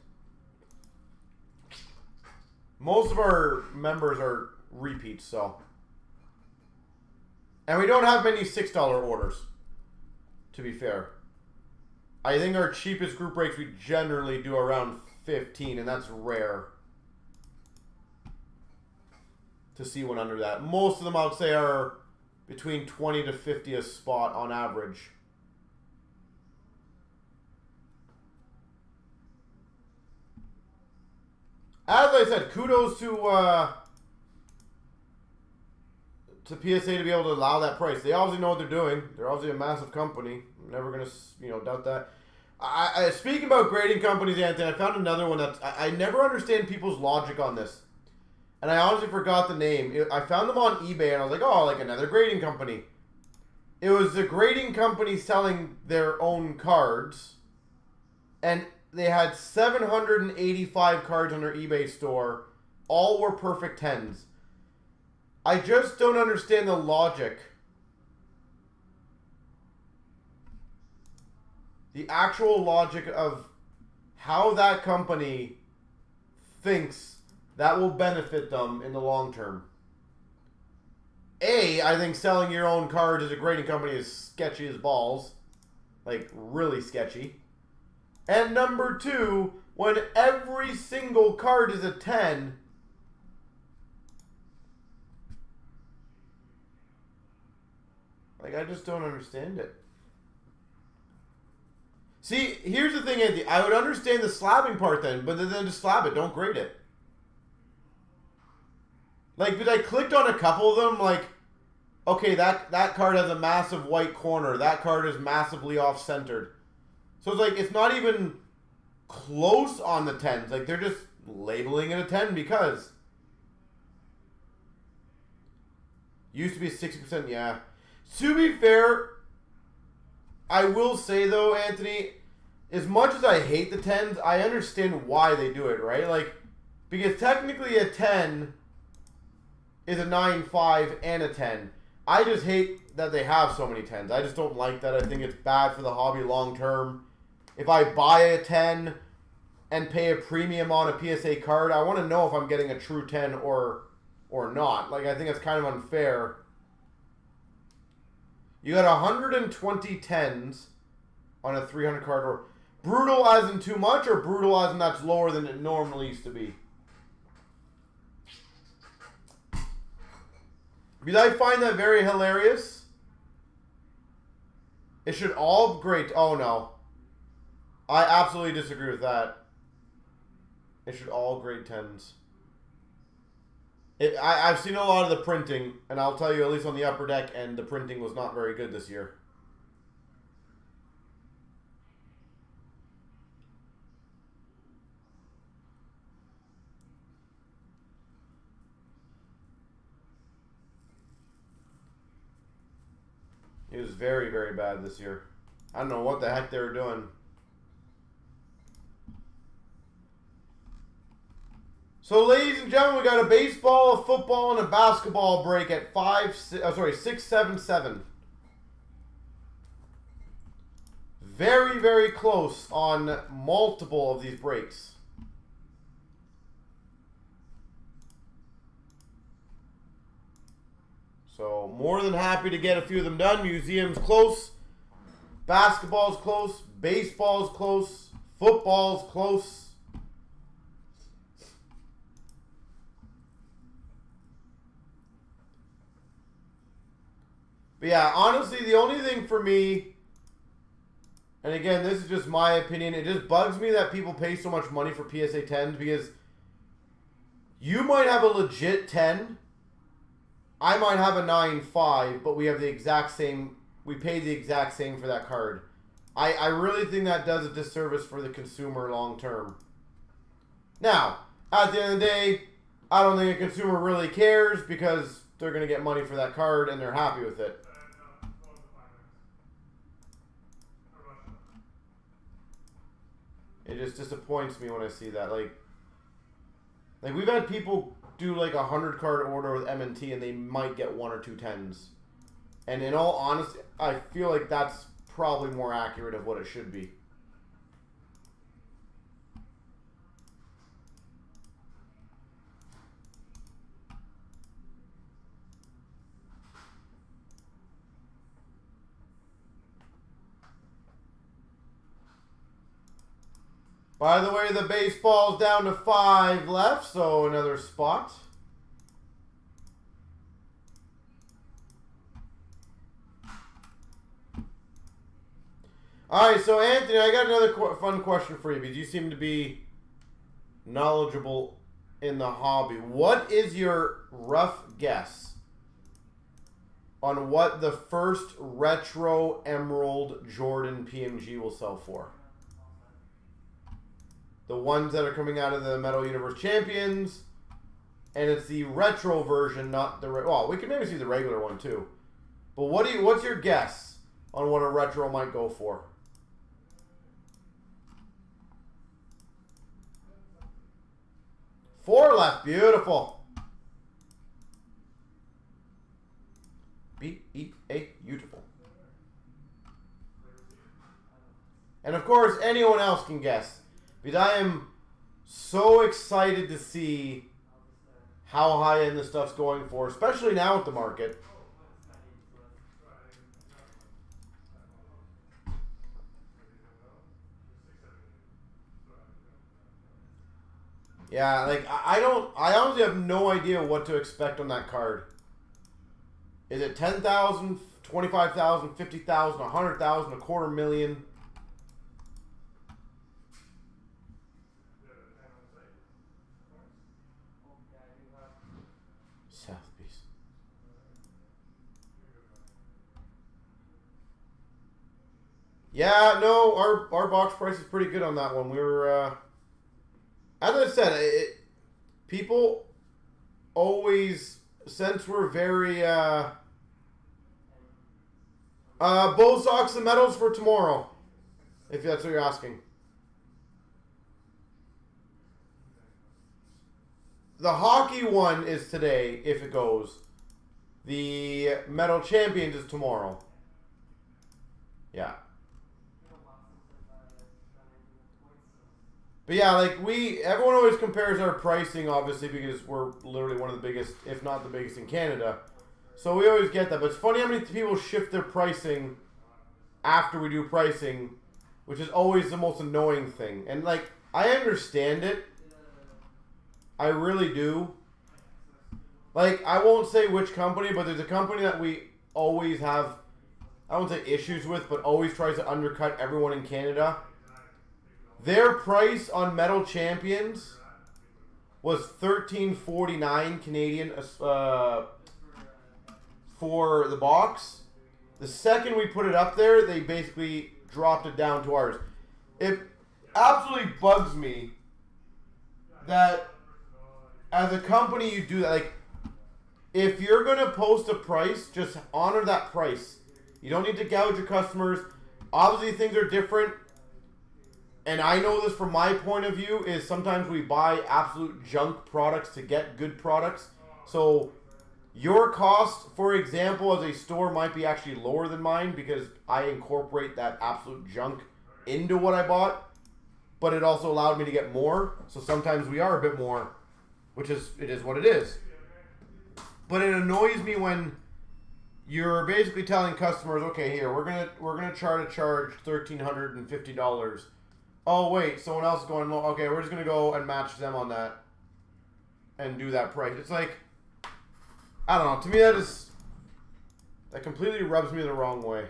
Speaker 1: Most of our members are repeats, so. And we don't have many $6 orders, to be fair. I think our cheapest group breaks we generally do around 15, and that's rare to see one under that. Most of them, I would say, are between 20 to 50 a spot on average. As I said, kudos to PSA to be able to allow that price. They obviously know what they're doing. They're obviously a massive company. I'm never going to, you know, doubt that. Speaking about grading companies, Anthony, I found another one that I never understand people's logic on this. And I honestly forgot the name. I found them on eBay, and I was like, oh, like another grading company. It was the grading company selling their own cards. And they had 785 cards on their eBay store. All were perfect 10s. I just don't understand the logic. The actual logic of how that company thinks that will benefit them in the long term. I think selling your own cards as a grading company is sketchy as balls. Like, really sketchy. And number 2, when every single card is a 10... Like, I just don't understand it. See, here's the thing, Andy. I would understand the slabbing part then, but then just slab it. Don't grade it. Like, but I clicked on a couple of them, like, okay, that card has a massive white corner. That card is massively off-centered. So it's like, it's not even close on the 10s. Like, they're just labeling it a 10 because. Used to be 60%, yeah. To be fair, I will say, though, Anthony, as much as I hate the 10s, I understand why they do it, right? Like, because technically a 10 is a 9.5 and a 10. I just hate that they have so many 10s. I just don't like that. I think it's bad for the hobby long term. If I buy a 10 and pay a premium on a PSA card, I want to know if I'm getting a true 10 or not. Like, I think it's kind of unfair. You got 120 10s on a 300 card order. Brutal as in too much, or brutal as in that's lower than it normally used to be? Because I find that very hilarious. It should all great. Oh no. I absolutely disagree with that. It should all grade 10s. I've seen a lot of the printing, and I'll tell you, at least on the upper deck end, the printing was not very good this year. It was very, very bad this year. I don't know what the heck they were doing. So, ladies and gentlemen, we got a baseball, a football, and a basketball break at 6, 7, 7. Very, very close on multiple of these breaks. So, more than happy to get a few of them done. Museum's close. Basketball's close. Baseball's close. Football's close. But yeah, honestly, the only thing for me, and again, this is just my opinion, it just bugs me that people pay so much money for PSA 10s because you might have a legit 10, I might have a 9.5, but we have the exact same, we pay the exact same for that card. I really think that does a disservice for the consumer long term. Now, at the end of the day, I don't think a consumer really cares because they're going to get money for that card and they're happy with it. It just disappoints me when I see that. Like we've had people do like a 100 card order with M&T and they might get 1 or 2 10s. And in all honesty, I feel like that's probably more accurate of what it should be. By the way, the baseball's down to 5 left, so another spot. All right, so Anthony, I got another fun question for you because you seem to be knowledgeable in the hobby. What is your rough guess on what the first retro Emerald Jordan PMG will sell for? The ones that are coming out of the Metal Universe Champions, and it's the retro version, not the well. We can maybe see the regular one too, but what's your guess on what a retro might go for? 4 left, beautiful. Beautiful. And of course, anyone else can guess. Because I am so excited to see how high-end this stuff's going for, especially now with the market. Yeah, like, I honestly have no idea what to expect on that card. Is it 10,000, 25,000, 50,000, 100,000, $250,000? Yeah, no, our box price is pretty good on that one. We were, as I said, people always, since we're very, both socks and medals for tomorrow, if that's what you're asking. The hockey one is today, if it goes. The Metal Champions is tomorrow. Yeah. But yeah, like everyone always compares our pricing, obviously, because we're literally one of the biggest, if not the biggest in Canada. So we always get that. But it's funny how many people shift their pricing after we do pricing, which is always the most annoying thing. And like, I understand it. I really do. Like, I won't say which company, but there's a company that we always have, I won't say issues with, but always tries to undercut everyone in Canada. Their price on Metal Champions was $13.49 Canadian for the box. The second we put it up there, they basically dropped it down to ours. It absolutely bugs me that as a company you do that. Like, if you're going to post a price, just honor that price. You don't need to gouge your customers. Obviously, things are different. And I know this from my point of view is sometimes we buy absolute junk products to get good products. So your cost, for example, as a store might be actually lower than mine because I incorporate that absolute junk into what I bought. But it also allowed me to get more. So sometimes we are a bit more, which is, it is what it is. But it annoys me when you're basically telling customers, okay, here, we're gonna try to charge $1,350. Oh wait, someone else is going low. Okay, we're just gonna go and match them on that and do that price. It's like, I don't know. To me, that completely rubs me the wrong way.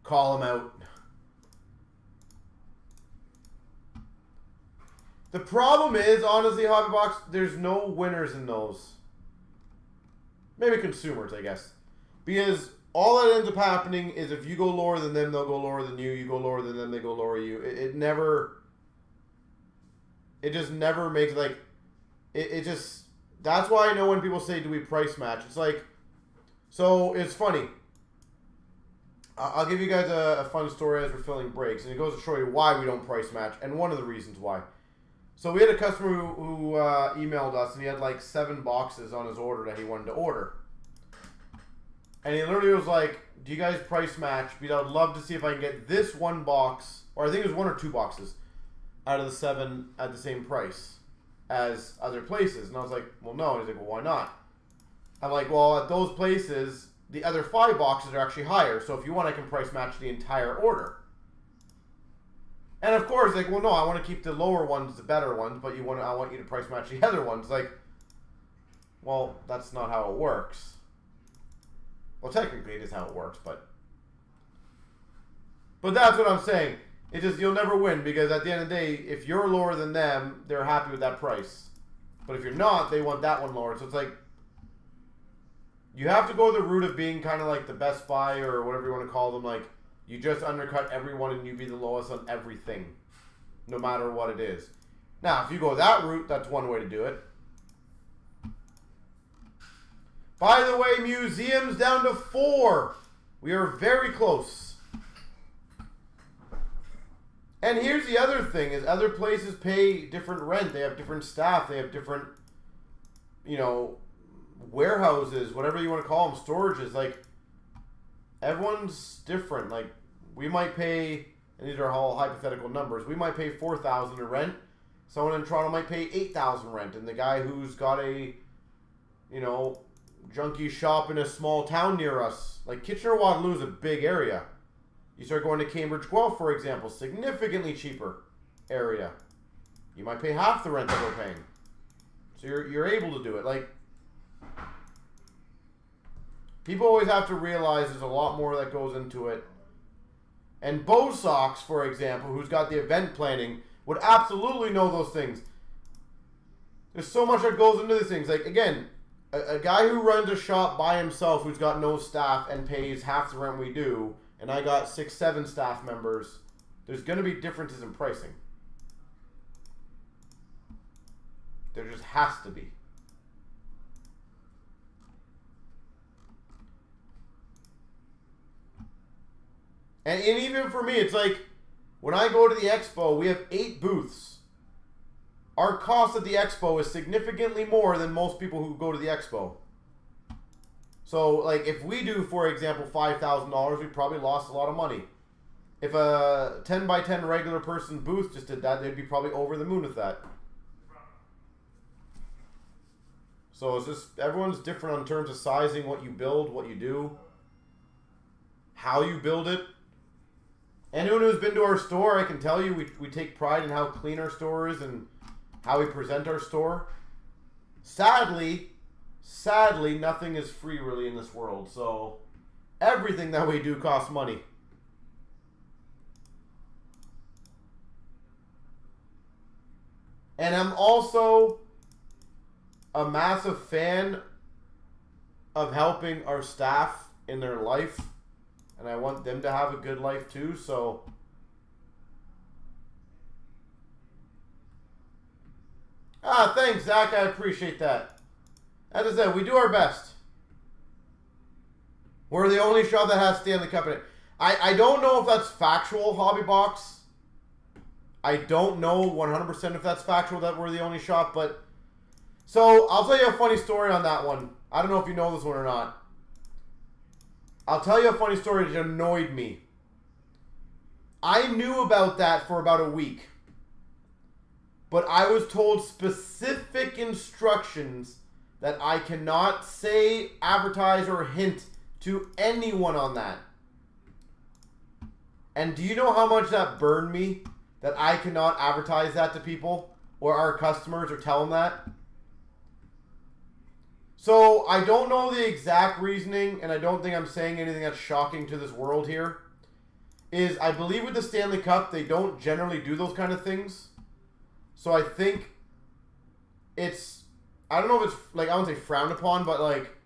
Speaker 1: Call them out. The problem is, honestly, Hobby Box, there's no winners in those. Maybe consumers, I guess. Because all that ends up happening is if you go lower than them, they'll go lower than you. You go lower than them, they go lower you. It just never makes, like, it just, that's why I know when people say, do we price match? It's like, so it's funny. I'll give you guys a fun story as we're filling breaks, and it goes to show you why we don't price match, and one of the reasons why. So we had a customer who emailed us, and he had like 7 boxes on his order that he wanted to order. And he literally was like, do you guys price match? Because I would love to see if I can get this one box, or I think it was 1 or 2 boxes, out of the 7 at the same price as other places. And I was like, well, no. And he's like, well, why not? I'm like, well, at those places, the other 5 boxes are actually higher. So if you want, I can price match the entire order. And of course, like, well, no, I want to keep the lower ones the better ones, but I want you to price match the other ones. Like, well, that's not how it works. Well, technically, it is how it works, but that's what I'm saying. It's just, you'll never win, because at the end of the day, if you're lower than them, they're happy with that price. But if you're not, they want that one lower. So it's like, you have to go the route of being kind of like the Best Buy or whatever you want to call them. Like, you just undercut everyone and you be the lowest on everything, no matter what it is. Now, if you go that route, that's one way to do it. By the way, museums down to 4. We are very close. And here's the other thing, is other places pay different rent. They have different staff. They have different, you know, warehouses, whatever you want to call them, storages. Like, everyone's different. Like, we might pay, and these are all hypothetical numbers, we might pay $4,000 in rent. Someone in Toronto might pay $8,000 rent. And the guy who's got a, you know, junkie shop in a small town near us, like Kitchener-Waterloo is a big area. You start going to Cambridge, Guelph, for example, significantly cheaper area. You might pay half the rent that we're paying. So you're able to do it. Like, people always have to realize there's a lot more that goes into it. And Bo Sox, for example, who's got the event planning, would absolutely know those things. There's so much that goes into these things. Like, again, a guy who runs a shop by himself who's got no staff and pays half the rent we do, and I got 6, 7 staff members, there's going to be differences in pricing. There just has to be. And even for me, it's like, when I go to the expo, we have 8 booths. Our cost at the expo is significantly more than most people who go to the expo. So, like, if we do, for example, $5,000, we probably lost a lot of money. If a 10 by 10 regular person booth just did that, they'd be probably over the moon with that. So it's just, everyone's different in terms of sizing, what you build, what you do, how you build it. Anyone who's been to our store, I can tell you, we take pride in how clean our store is and how we present our store. sadly, nothing is free really in this world. So everything that we do costs money. And I'm also a massive fan of helping our staff in their life. And I want them to have a good life too, so... thanks, Zach. I appreciate that. As I said, we do our best. We're the only shop that has Stanley Cup in it. I don't know if that's factual, Hobby Box. I don't know 100% if that's factual that we're the only shop, but... So, I'll tell you a funny story on that one. I don't know if you know this one or not. I'll tell you a funny story that annoyed me. I knew about that for about a week. But I was told specific instructions that I cannot say, advertise, or hint to anyone on that. And do you know how much that burned me? That I cannot advertise that to people or our customers or tell them that? So, I don't know the exact reasoning, and I don't think I'm saying anything that's shocking to this world here. Is I believe with the Stanley Cup, they don't generally do those kind of things. So I think it's, I don't know if it's, like, I wouldn't say frowned upon, but, like,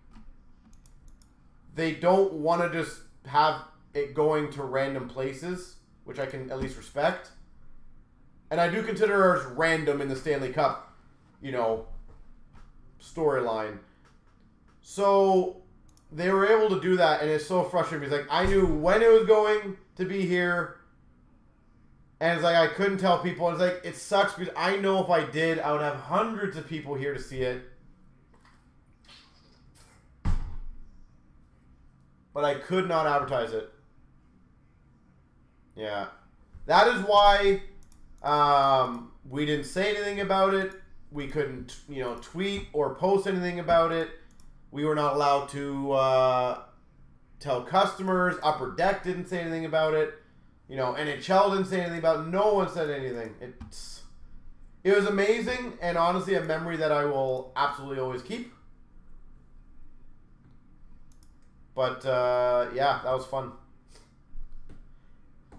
Speaker 1: they don't want to just have it going to random places, which I can at least respect. And I do consider ours random in the Stanley Cup, you know, storyline. So they were able to do that, and it's so frustrating because, like, I knew when it was going to be here, and it's like I couldn't tell people. And it's like, it sucks because I know if I did, I would have hundreds of people here to see it. But I could not advertise it. Yeah. That is why we didn't say anything about it. We couldn't, you know, tweet or post anything about it. We were not allowed to tell customers. Upper Deck didn't say anything about it. You know, NHL didn't say anything about it. No one said anything. It was amazing and honestly a memory that I will absolutely always keep. But, yeah, that was fun.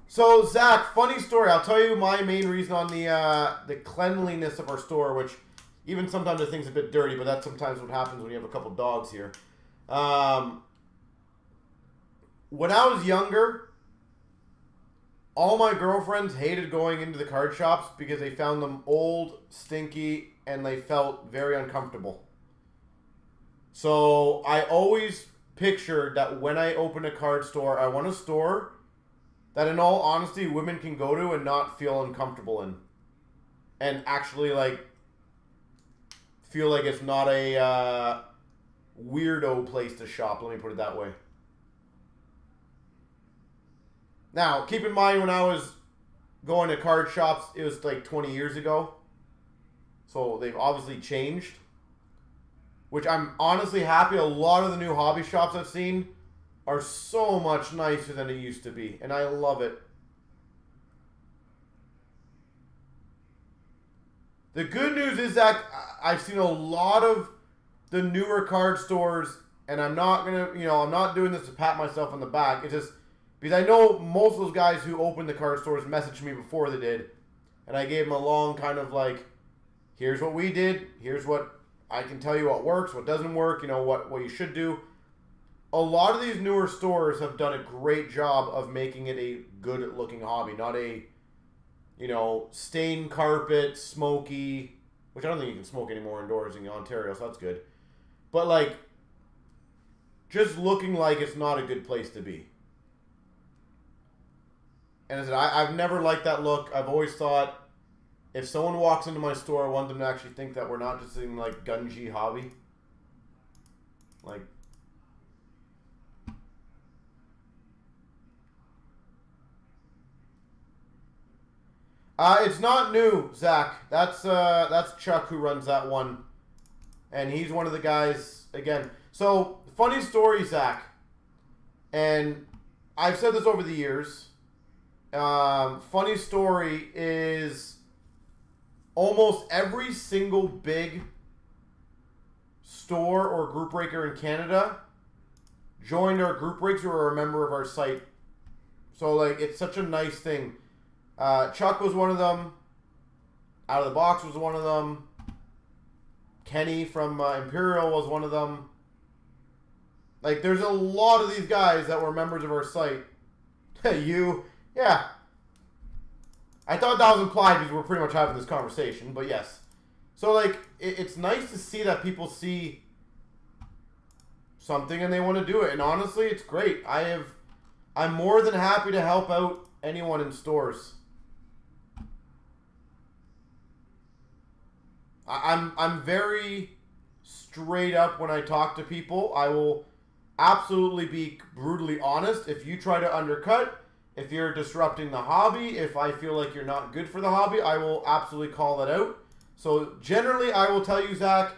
Speaker 1: So, Zach, funny story. I'll tell you my main reason on the cleanliness of our store, which even sometimes the thing's a bit dirty, but that's sometimes what happens when you have a couple dogs here. When I was younger, all my girlfriends hated going into the card shops because they found them old, stinky, and they felt very uncomfortable. So I always pictured that when I open a card store, I want a store that in all honesty women can go to and not feel uncomfortable in. And actually like feel like it's not a weirdo place to shop, let me put it that way. Now, keep in mind when I was going to card shops, it was like 20 years ago. So they've obviously changed. Which I'm honestly happy. A lot of the new hobby shops I've seen are so much nicer than it used to be. And I love it. The good news is that I've seen a lot of the newer card stores. And I'm not going to, you know, I'm not doing this to pat myself on the back. It's just because I know most of those guys who opened the card stores messaged me before they did. And I gave them a long kind of like, here's what we did. Here's what I can tell you what works, what doesn't work, you know, what you should do. A lot of these newer stores have done a great job of making it a good looking hobby. Not a, you know, stained carpet, smoky, which I don't think you can smoke anymore indoors in Ontario, so that's good. But like, just looking like it's not a good place to be. And I said, I've never liked that look. I've always thought if someone walks into my store, I want them to actually think that we're not just in like Gunji hobby. Like, it's not new, Zach. That's Chuck who runs that one, and he's one of the guys again. So funny story, Zach, and I've said this over the years. Funny story is almost every single big store or group breaker in Canada joined our group breaks or are a member of our site. So, like, it's such a nice thing. Chuck was one of them. Out of the Box was one of them. Kenny from Imperial was one of them. Like, there's a lot of these guys that were members of our site. You, yeah. I thought that was implied because we're pretty much having this conversation, but yes. So, like, it's nice to see that people see something and they want to do it. And honestly, it's great. I'm more than happy to help out anyone in stores. I'm very straight up when I talk to people. I will absolutely be brutally honest. If you try to undercut, if you're disrupting the hobby, if I feel like you're not good for the hobby, I will absolutely call that out. So generally, I will tell you, Zach,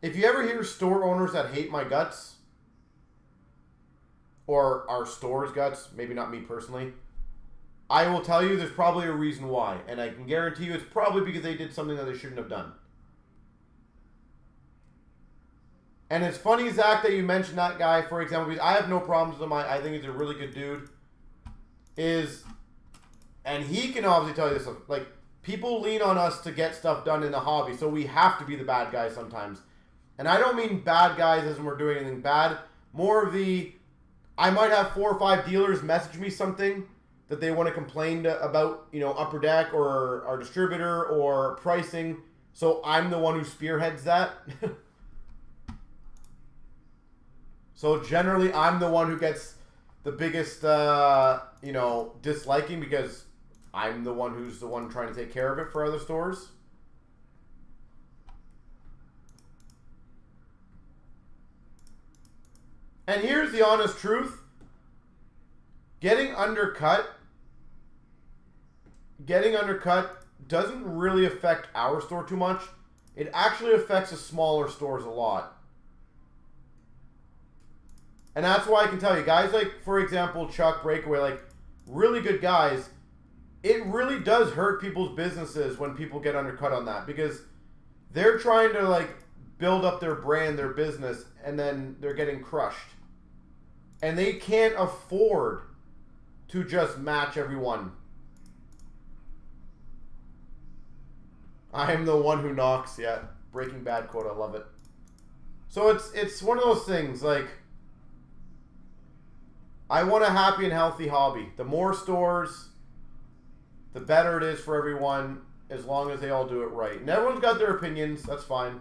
Speaker 1: if you ever hear store owners that hate my guts, or our store's guts, maybe not me personally, I will tell you there's probably a reason why. And I can guarantee you it's probably because they did something that they shouldn't have done. And it's funny, Zach, that you mentioned that guy, for example, because I have no problems with him. I think he's a really good dude. And he can obviously tell you this, like, people lean on us to get stuff done in the hobby, so we have to be the bad guys sometimes. And I don't mean bad guys as in we're doing anything bad. More of the, I might have 4 or 5 dealers message me something that they want to complain about, you know, Upper Deck or our distributor or pricing. So I'm the one who spearheads that. So generally, I'm the one who gets the biggest, you know, disliking because I'm the one who's the one trying to take care of it for other stores. And here's the honest truth. Getting undercut doesn't really affect our store too much. It actually affects the smaller stores a lot. And that's why I can tell you, guys like, for example, Chuck, Breakaway, like, really good guys, it really does hurt people's businesses when people get undercut on that. Because they're trying to, like, build up their brand, their business, and then they're getting crushed. And they can't afford to just match everyone. I am the one who knocks, yeah. Breaking Bad quote, I love it. So it's one of those things, like, I want a happy and healthy hobby. The more stores, the better it is for everyone, as long as they all do it right. And everyone's got their opinions. That's fine.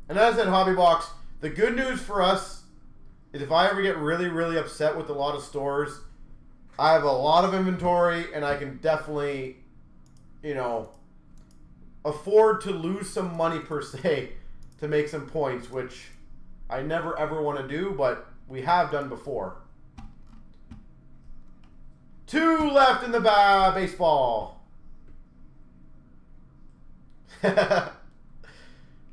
Speaker 1: And as I said, Hobby Box, the good news for us is if I ever get really, really upset with a lot of stores, I have a lot of inventory, and I can definitely, you know, afford to lose some money per se to make some points, which I never ever want to do, but we have done before. 2 left in the baseball. Yeah,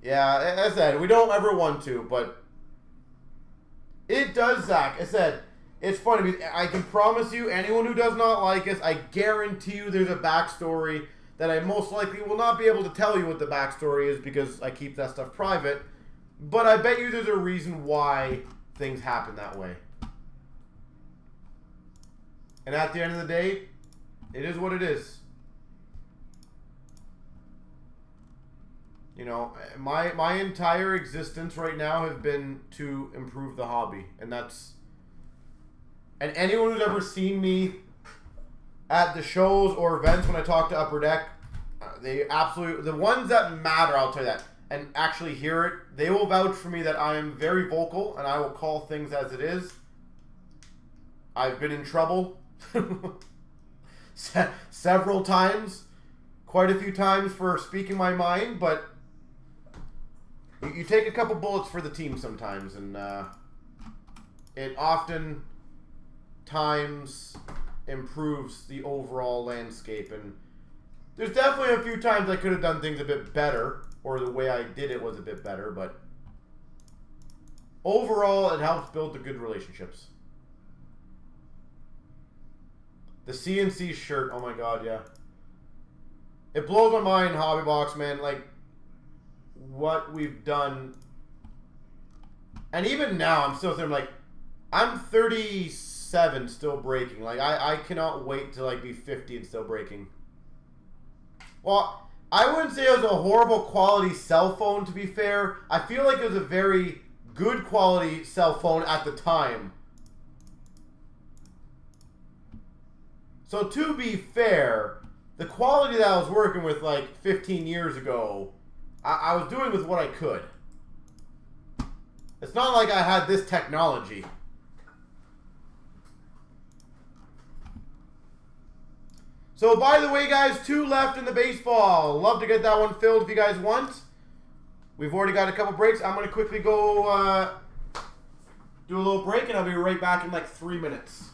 Speaker 1: as I said, we don't ever want to, but it does, Zach. I said, it's funny because I can promise you, anyone who does not like us, I guarantee you there's a backstory that I most likely will not be able to tell you what the backstory is because I keep that stuff private. But I bet you there's a reason why things happen that way. And at the end of the day, it is what it is. You know, my entire existence right now has been to improve the hobby. And that's... And anyone who's ever seen me at the shows or events when I talk to Upper Deck, they absolutely... The ones that matter, I'll tell you that, and actually hear it, they will vouch for me that I am very vocal and I will call things as it is. I've been in trouble several times, quite a few times for speaking my mind, but you take a couple bullets for the team sometimes, and it often times improves the overall landscape. And there's definitely a few times I could have done things a bit better, or the way I did it was a bit better, but overall, it helps build the good relationships. The CNC shirt, oh my god, yeah. It blows my mind, Hobby Box, man. Like, what we've done. And even now, I'm still thinking, like, I'm 37 still breaking. Like, I cannot wait to, like, be 50 and still breaking. Well, I wouldn't say it was a horrible quality cell phone, to be fair. I feel like it was a very good quality cell phone at the time. So to be fair, the quality that I was working with like 15 years ago, I was doing with what I could. It's not like I had this technology. So by the way, guys, 2 left in the baseball. Love to get that one filled if you guys want. We've already got a couple breaks. I'm going to quickly go do a little break, and I'll be right back in like 3 minutes.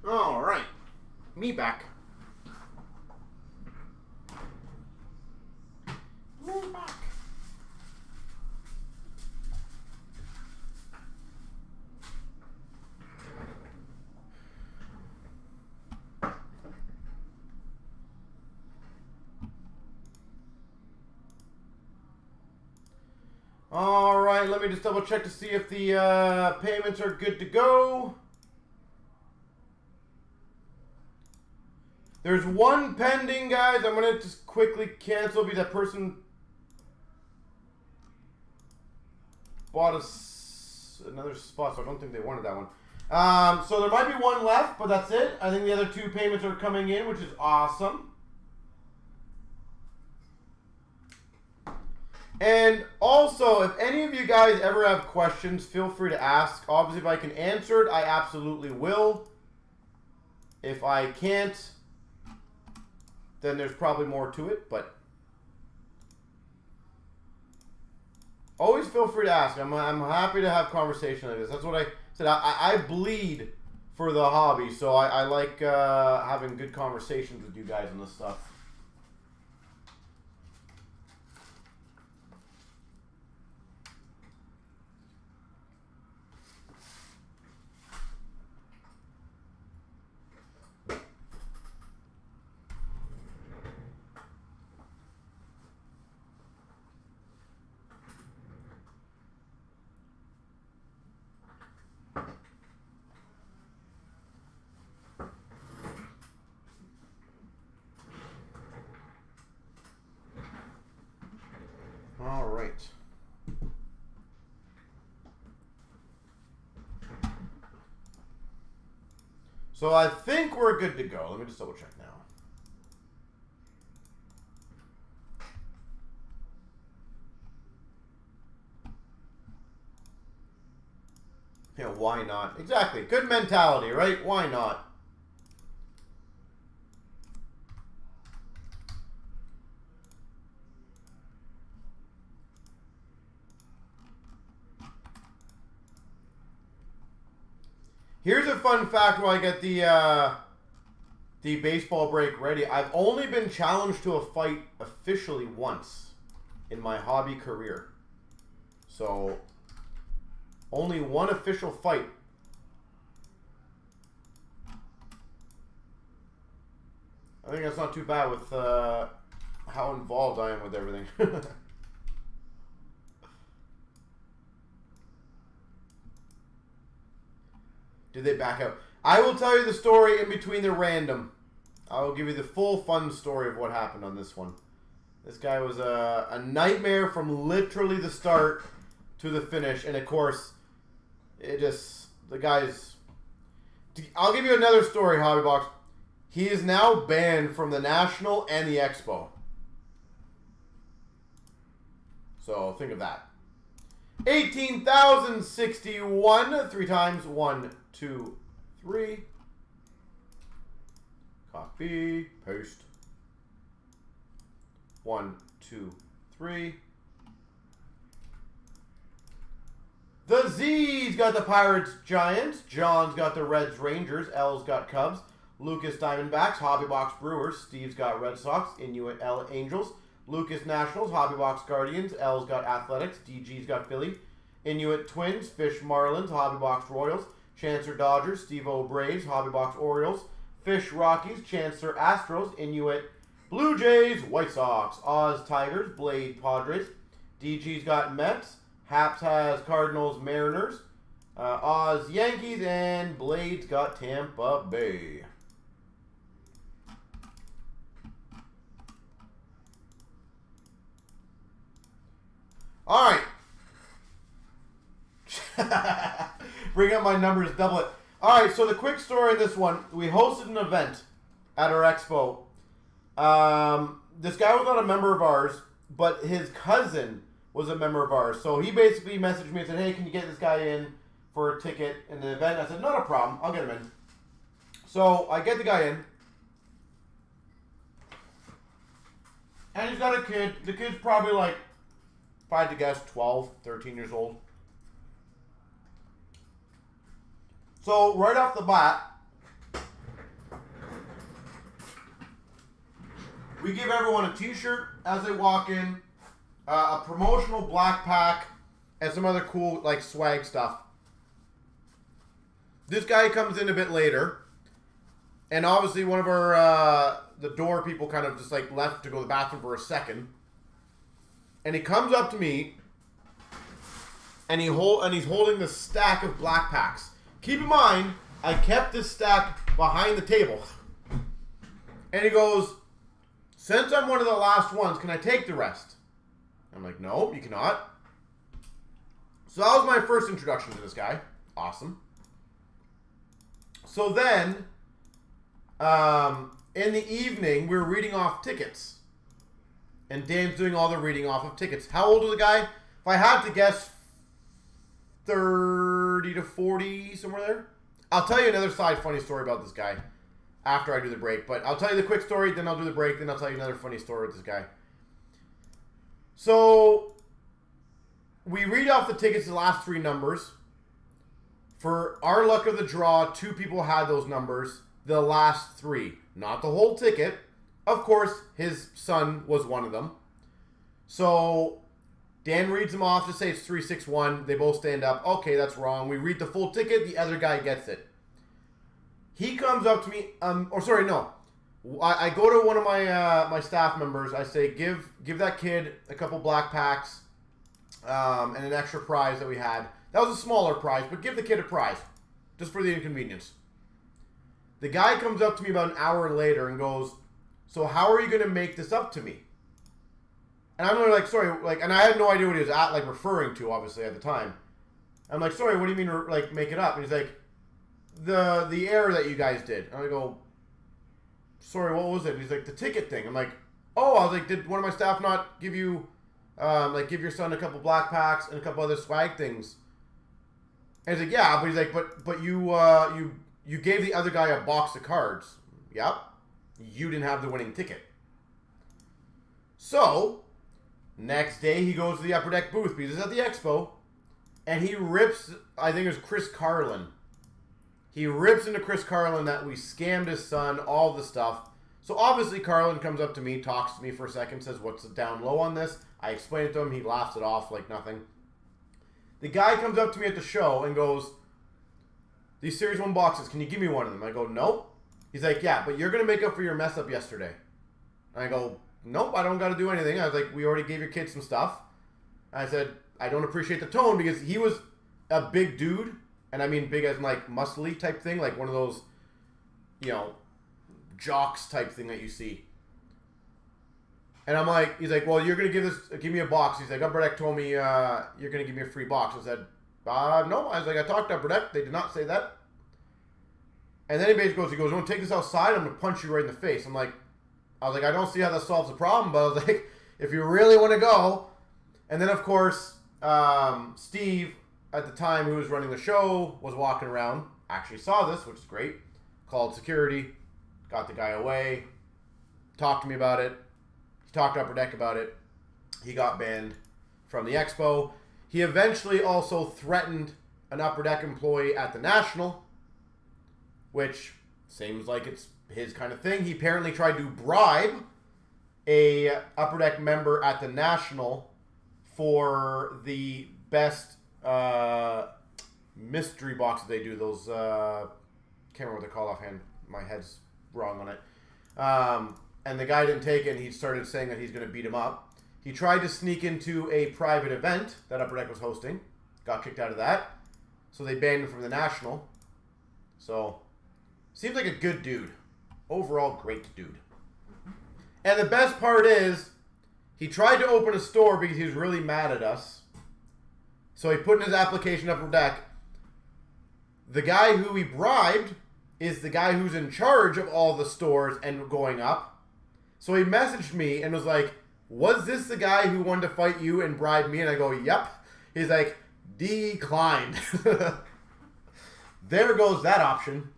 Speaker 1: All right, me back. Me back. All right, let me just double check to see if the payments are good to go. There's one pending, guys. I'm going to just quickly cancel because that person bought another spot, so I don't think they wanted that one. So there might be one left, but that's it. I think the other 2 payments are coming in, which is awesome. And also, if any of you guys ever have questions, feel free to ask. Obviously, if I can answer it, I absolutely will. If I can't, then there's probably more to it, but always feel free to ask. I'm happy to have conversation like this. That's what I said. I bleed for the hobby, so I like having good conversations with you guys on this stuff. All right. So I think we're good to go. Let me just double check now. Yeah, why not? Exactly. Good mentality, right? Why not? Here's a fun fact while I get the baseball break ready. I've only been challenged to a fight officially once in my hobby career. So, only one official fight. I think that's not too bad with how involved I am with everything. Did they back out? I will tell you the story in between the random. I will give you the full fun story of what happened on this one. This guy was a nightmare from literally the start to the finish. And of course, the guy's... I'll give you another story, Hobbybox. He is now banned from the National and the Expo. So think of that. 18,061. 3 times. 1, 2, 3. Copy. Paste. 1, 2, 3. The Z's got the Pirates Giants. John's got the Reds Rangers. L's got Cubs. Lucas Diamondbacks. Hobbybox Brewers. Steve's got Red Sox. Inuit L Angels. Lucas Nationals. Hobbybox Guardians. L's got Athletics. DG's got Philly. Inuit Twins. Fish Marlins. Hobbybox Royals. Chancellor Dodgers. Steve-O Braves. Hobbybox Orioles. Fish Rockies. Chancellor Astros. Inuit Blue Jays. White Sox. Oz Tigers. Blade Padres. DG's got Mets. Haps has Cardinals Mariners. Oz Yankees. And Blade's got Tampa Bay. All right. Bring up my numbers, double it. All right, so the quick story in this one, we hosted an event at our expo. This guy was not a member of ours, but his cousin was a member of ours. So he basically messaged me and said, hey, can you get this guy in for a ticket in the event? I said, not a problem. I'll get him in. So I get the guy in. And he's got a kid. The kid's probably like, if I had to guess, 12, 13 years old. So, right off the bat, we give everyone a t-shirt as they walk in, a promotional black pack, and some other cool, like, swag stuff. This guy comes in a bit later, and obviously one of our, the door people kind of just, like, left to go to the bathroom for a second. And he comes up to me, and he's holding this stack of black packs. Keep in mind, I kept this stack behind the table. And he goes, since I'm one of the last ones, can I take the rest? I'm like, no, you cannot. So that was my first introduction to this guy. Awesome. So then, in the evening, we were reading off tickets. And Dan's doing all the reading off of tickets. How old is the guy? If I had to guess, 30 to 40, somewhere there. I'll tell you another side funny story about this guy. after I do the break. But I'll tell you the quick story, then I'll do the break, then I'll tell you another funny story with this guy. So, we read off the tickets, the last 3 numbers. For our luck of the draw, 2 people had those numbers, the last 3. Not the whole ticket. Of course, his son was one of them. So, Dan reads them off to say it's 361. They both stand up. Okay, that's wrong. We read the full ticket. The other guy gets it. He comes up to me. I go to one of my my staff members. I say, give that kid a couple black packs and an extra prize that we had. That was a smaller prize, but give the kid a prize just for the inconvenience. The guy comes up to me about an hour later and goes, so how are you going to make this up to me? And I'm like, sorry, like, and I had no idea what he was referring to, obviously, at the time. I'm like, sorry, what do you mean, like, make it up? And he's like, the error that you guys did. And I go, sorry, what was it? And he's like, the ticket thing. I'm like, oh, I was like, did one of my staff not give you, give your son a couple black packs and a couple other swag things? And he's like, yeah, but he's like, but you gave the other guy a box of cards. Yep. You didn't have the winning ticket. So, next day he goes to the Upper Deck booth because he's at the expo, and he rips, I think it was Chris Carlin. He rips into Chris Carlin that we scammed his son, all the stuff. So obviously Carlin comes up to me, talks to me for a second, says, what's the down low on this? I explain it to him. He laughs it off like nothing. The guy comes up to me at the show and goes, these Series 1 boxes, can you give me one of them? I go, nope. He's like, yeah, but you're going to make up for your mess up yesterday. And I go, nope, I don't got to do anything. I was like, we already gave your kid some stuff. And I said, I don't appreciate the tone because he was a big dude. And I mean big as in like muscly type thing. Like one of those, you know, jocks type thing that you see. And I'm like, he's like, well, you're going to give me a box. He's like, Upper Deck told me you're going to give me a free box. I said, no. I was like, I talked to Upper Deck. They did not say that. And then he basically goes, you want to take this outside? I'm going to punch you right in the face. I was like, I don't see how that solves the problem. But I was like, if you really want to go. And then, of course, Steve, at the time who was running the show, was walking around. Actually saw this, which is great. Called security. Got the guy away. Talked to me about it. He talked to Upper Deck about it. He got banned from the expo. He eventually also threatened an Upper Deck employee at the National, which seems like it's his kind of thing. He apparently tried to bribe a Upper Deck member at the National for the best mystery boxes they do. Those, can't remember what they're called offhand. My head's wrong on it. And the guy didn't take it, and he started saying that he's going to beat him up. He tried to sneak into a private event that Upper Deck was hosting. Got kicked out of that. So they banned him from the National. So, seems like a good dude. Overall, great dude. And the best part is, he tried to open a store because he was really mad at us. So he put in his application Upper Deck. The guy who he bribed is the guy who's in charge of all the stores and going up. So he messaged me and was like, was this the guy who wanted to fight you and bribe me? And I go, yep. He's like, declined. There goes that option.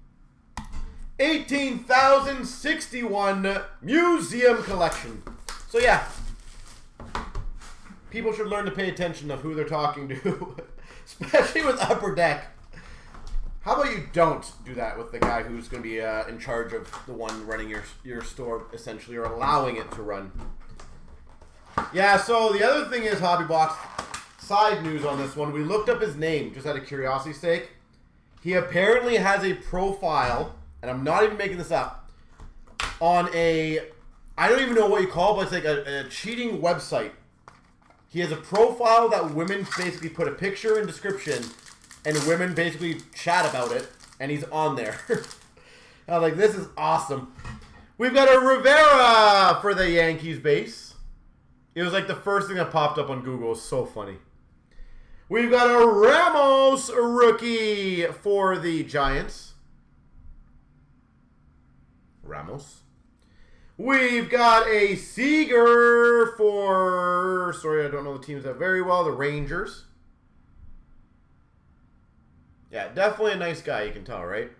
Speaker 1: 18,061 museum collection. So yeah, people should learn to pay attention of who they're talking to, especially with Upper Deck. How about you don't do that with the guy who's going to be in charge of the one running your store, essentially, or allowing it to run. Yeah, so the other thing is, Hobby Box, side news on this one, we looked up his name, just out of curiosity's sake. He apparently has a profile, and I'm not even making this up, on a, I don't even know what you call it, but it's like a cheating website. He has a profile that women basically put a picture and description, and women basically chat about it, and he's on there. I was like, this is awesome. We've got a Rivera for the Yankees base. It was like the first thing that popped up on Google. It's so funny. We've got a Ramos rookie for the Giants. Ramos. We've got a Seager for, sorry, I don't know the teams that very well, the Rangers. Yeah, definitely a nice guy, you can tell, right?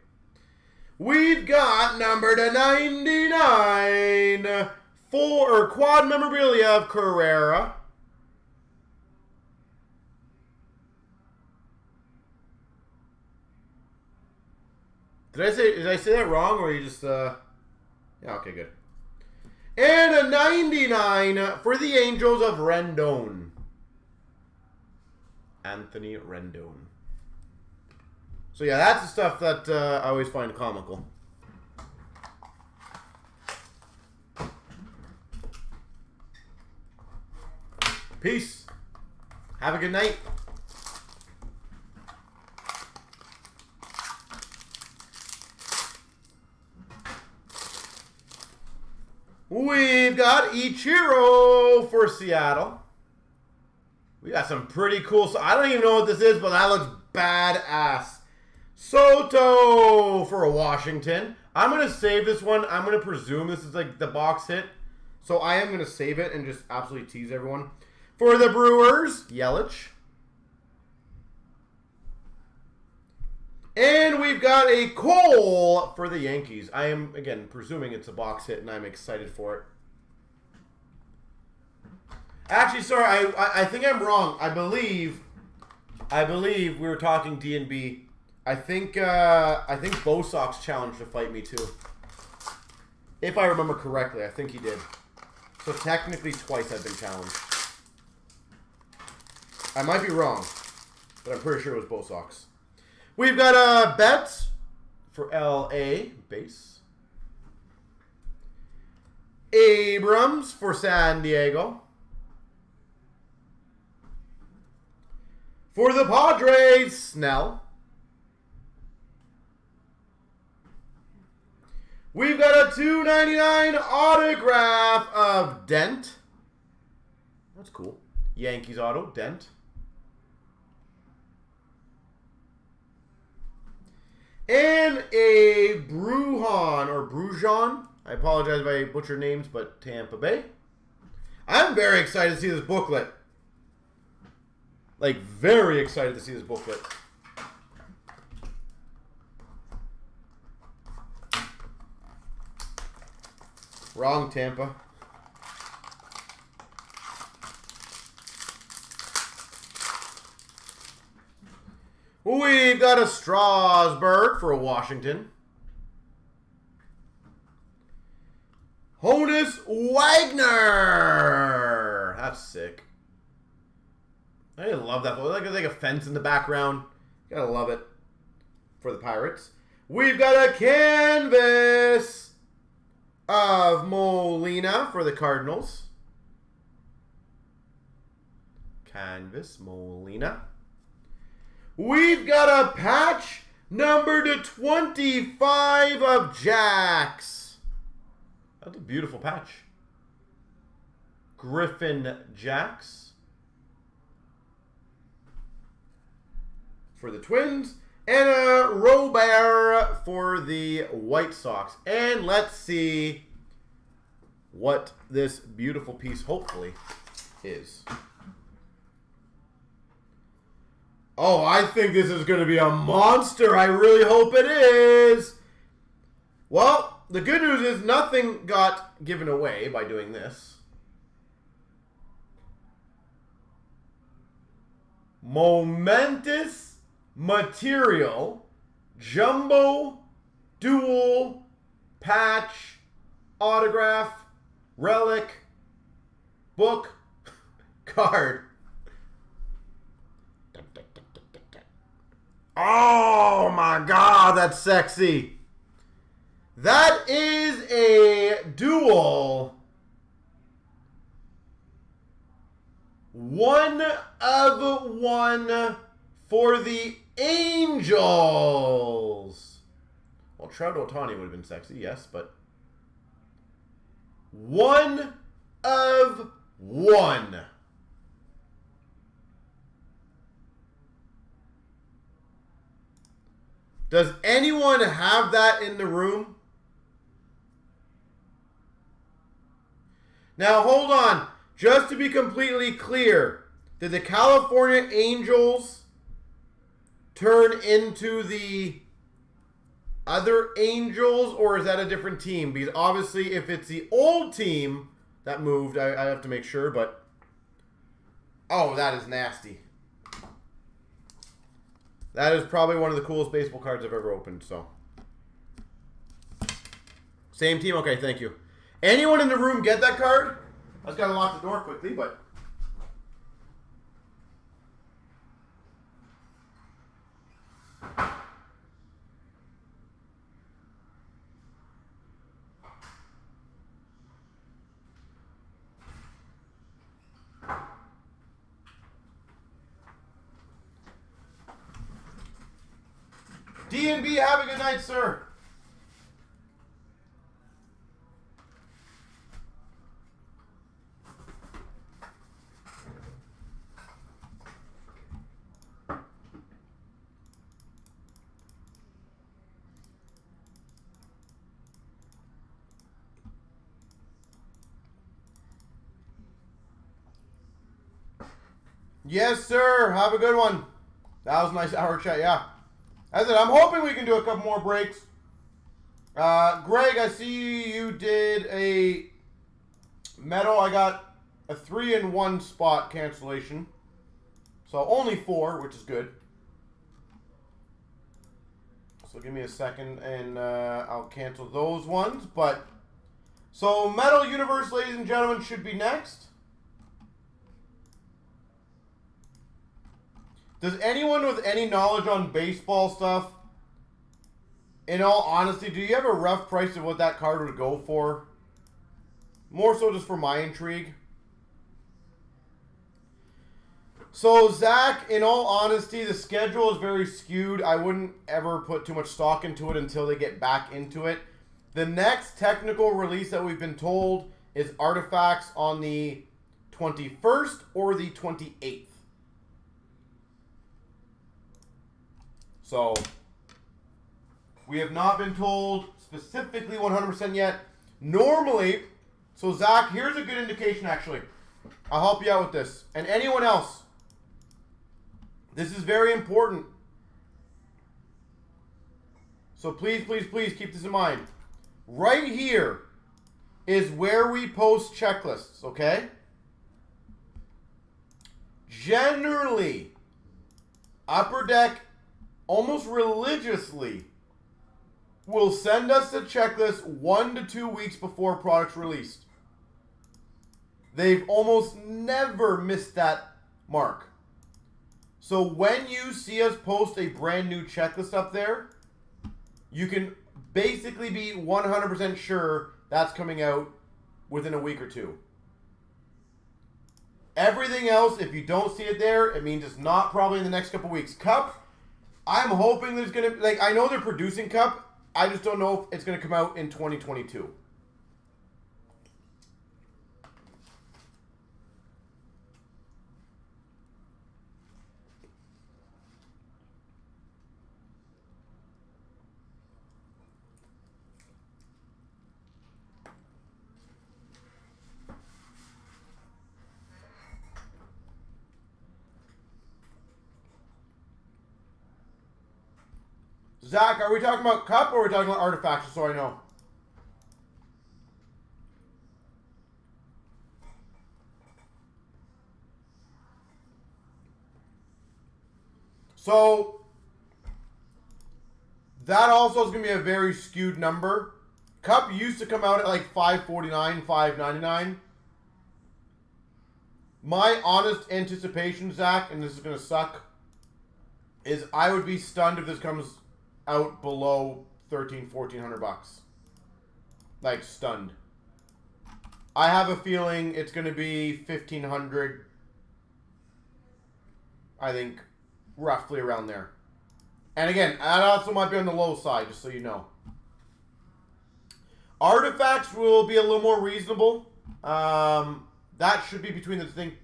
Speaker 1: We've got number to 99 for quad memorabilia of Carrera. Did I say that wrong, or you just yeah, okay, good. And a 99 for the Angels of Rendon. Anthony Rendon. So yeah, that's the stuff that I always find comical. Peace. Have a good night. We've got Ichiro for Seattle. We got some pretty cool. So I don't even know what this is, but that looks badass. Soto for Washington. I'm going to save this one. I'm going to presume this is like the box hit. So I am going to save it and just absolutely tease everyone. For the Brewers, Yelich. And we've got a Cole for the Yankees. I am, again, presuming it's a box hit, and I'm excited for it. Actually, sorry, I think I'm wrong. I believe we were talking D&B. I think Bo Sox challenged to fight me too. If I remember correctly, I think he did. So technically twice I've been challenged. I might be wrong, but I'm pretty sure it was Bo Sox. We've got a Betts for LA base. Abrams for San Diego. For the Padres, Snell. We've got a $2.99 autograph of Dent. That's cool. Yankees auto, Dent. And a Brujan or Brujan. I apologize if I butcher names, but Tampa Bay. I'm very excited to see this booklet. Like, very excited to see this booklet. Wrong, Tampa. We've got a Strasburg for Washington. Honus Wagner. That's sick. I love that. Like a fence in the background. Gotta love it. For the Pirates. We've got a canvas of Molina for the Cardinals. Canvas, Molina. We've got a patch number to 25 of Jax. That's a beautiful patch. Griffin Jax for the Twins. And a Robert for the White Sox. And let's see what this beautiful piece hopefully is. Oh, I think this is going to be a monster. I really hope it is. Well, the good news is nothing got given away by doing this. Momentous Material Jumbo Dual Patch Autograph Relic Book Card. Oh my God, that's sexy. That is a dual 1 of 1 for the Angels. Well, Trout Ohtani would have been sexy, yes, but 1 of 1. Does anyone have that in the room? Now, hold on. Just to be completely clear, did the California Angels turn into the Other Angels, or is that a different team? Because obviously, if it's the old team that moved, I have to make sure, but... Oh, that is nasty. That is probably one of the coolest baseball cards I've ever opened, so... Same team? Okay, thank you. Anyone in the room get that card? I just gotta lock the door quickly, but... D&B, have a good night, sir. Yes, sir. Have a good one. That was a nice hour chat, yeah. As I said, I'm hoping we can do a couple more breaks. Greg, I see you did a metal. I got a 3-in-1 spot cancellation. So only 4, which is good. So give me a second and I'll cancel those ones. But so Metal Universe, ladies and gentlemen, should be next. Does anyone with any knowledge on baseball stuff, in all honesty, do you have a rough price of what that card would go for? More so just for my intrigue. So, Zach, in all honesty, the schedule is very skewed. I wouldn't ever put too much stock into it until they get back into it. The next technical release that we've been told is Artifacts on the 21st or the 28th. So, we have not been told specifically 100% yet. Normally, so Zach, here's a good indication actually. I'll help you out with this. And anyone else, this is very important. So please, please, please keep this in mind. Right here is where we post checklists, okay? Generally, Upper Deck almost religiously will send us the checklist 1 to 2 weeks before product's released. They've almost never missed that mark. So when you see us post a brand new checklist up there, you can basically be 100% sure that's coming out within a week or two. Everything else, if you don't see it there, it means it's not probably in the next couple weeks. Cup, I'm hoping there's going to, like, I know they're producing Cup. I just don't know if it's going to come out in 2022. Zach, are we talking about Cup or are we talking about Artifacts, so I know? So, that also is going to be a very skewed number. Cup used to come out at like $549, $599. My honest anticipation, Zach, and this is going to suck, is I would be stunned if this comes out below $1,400 bucks. Like, stunned. I have a feeling it's going to be $1,500. I think roughly around there. And again, that also might be on the low side, just so you know. Artifacts will be a little more reasonable. That should be between, I think,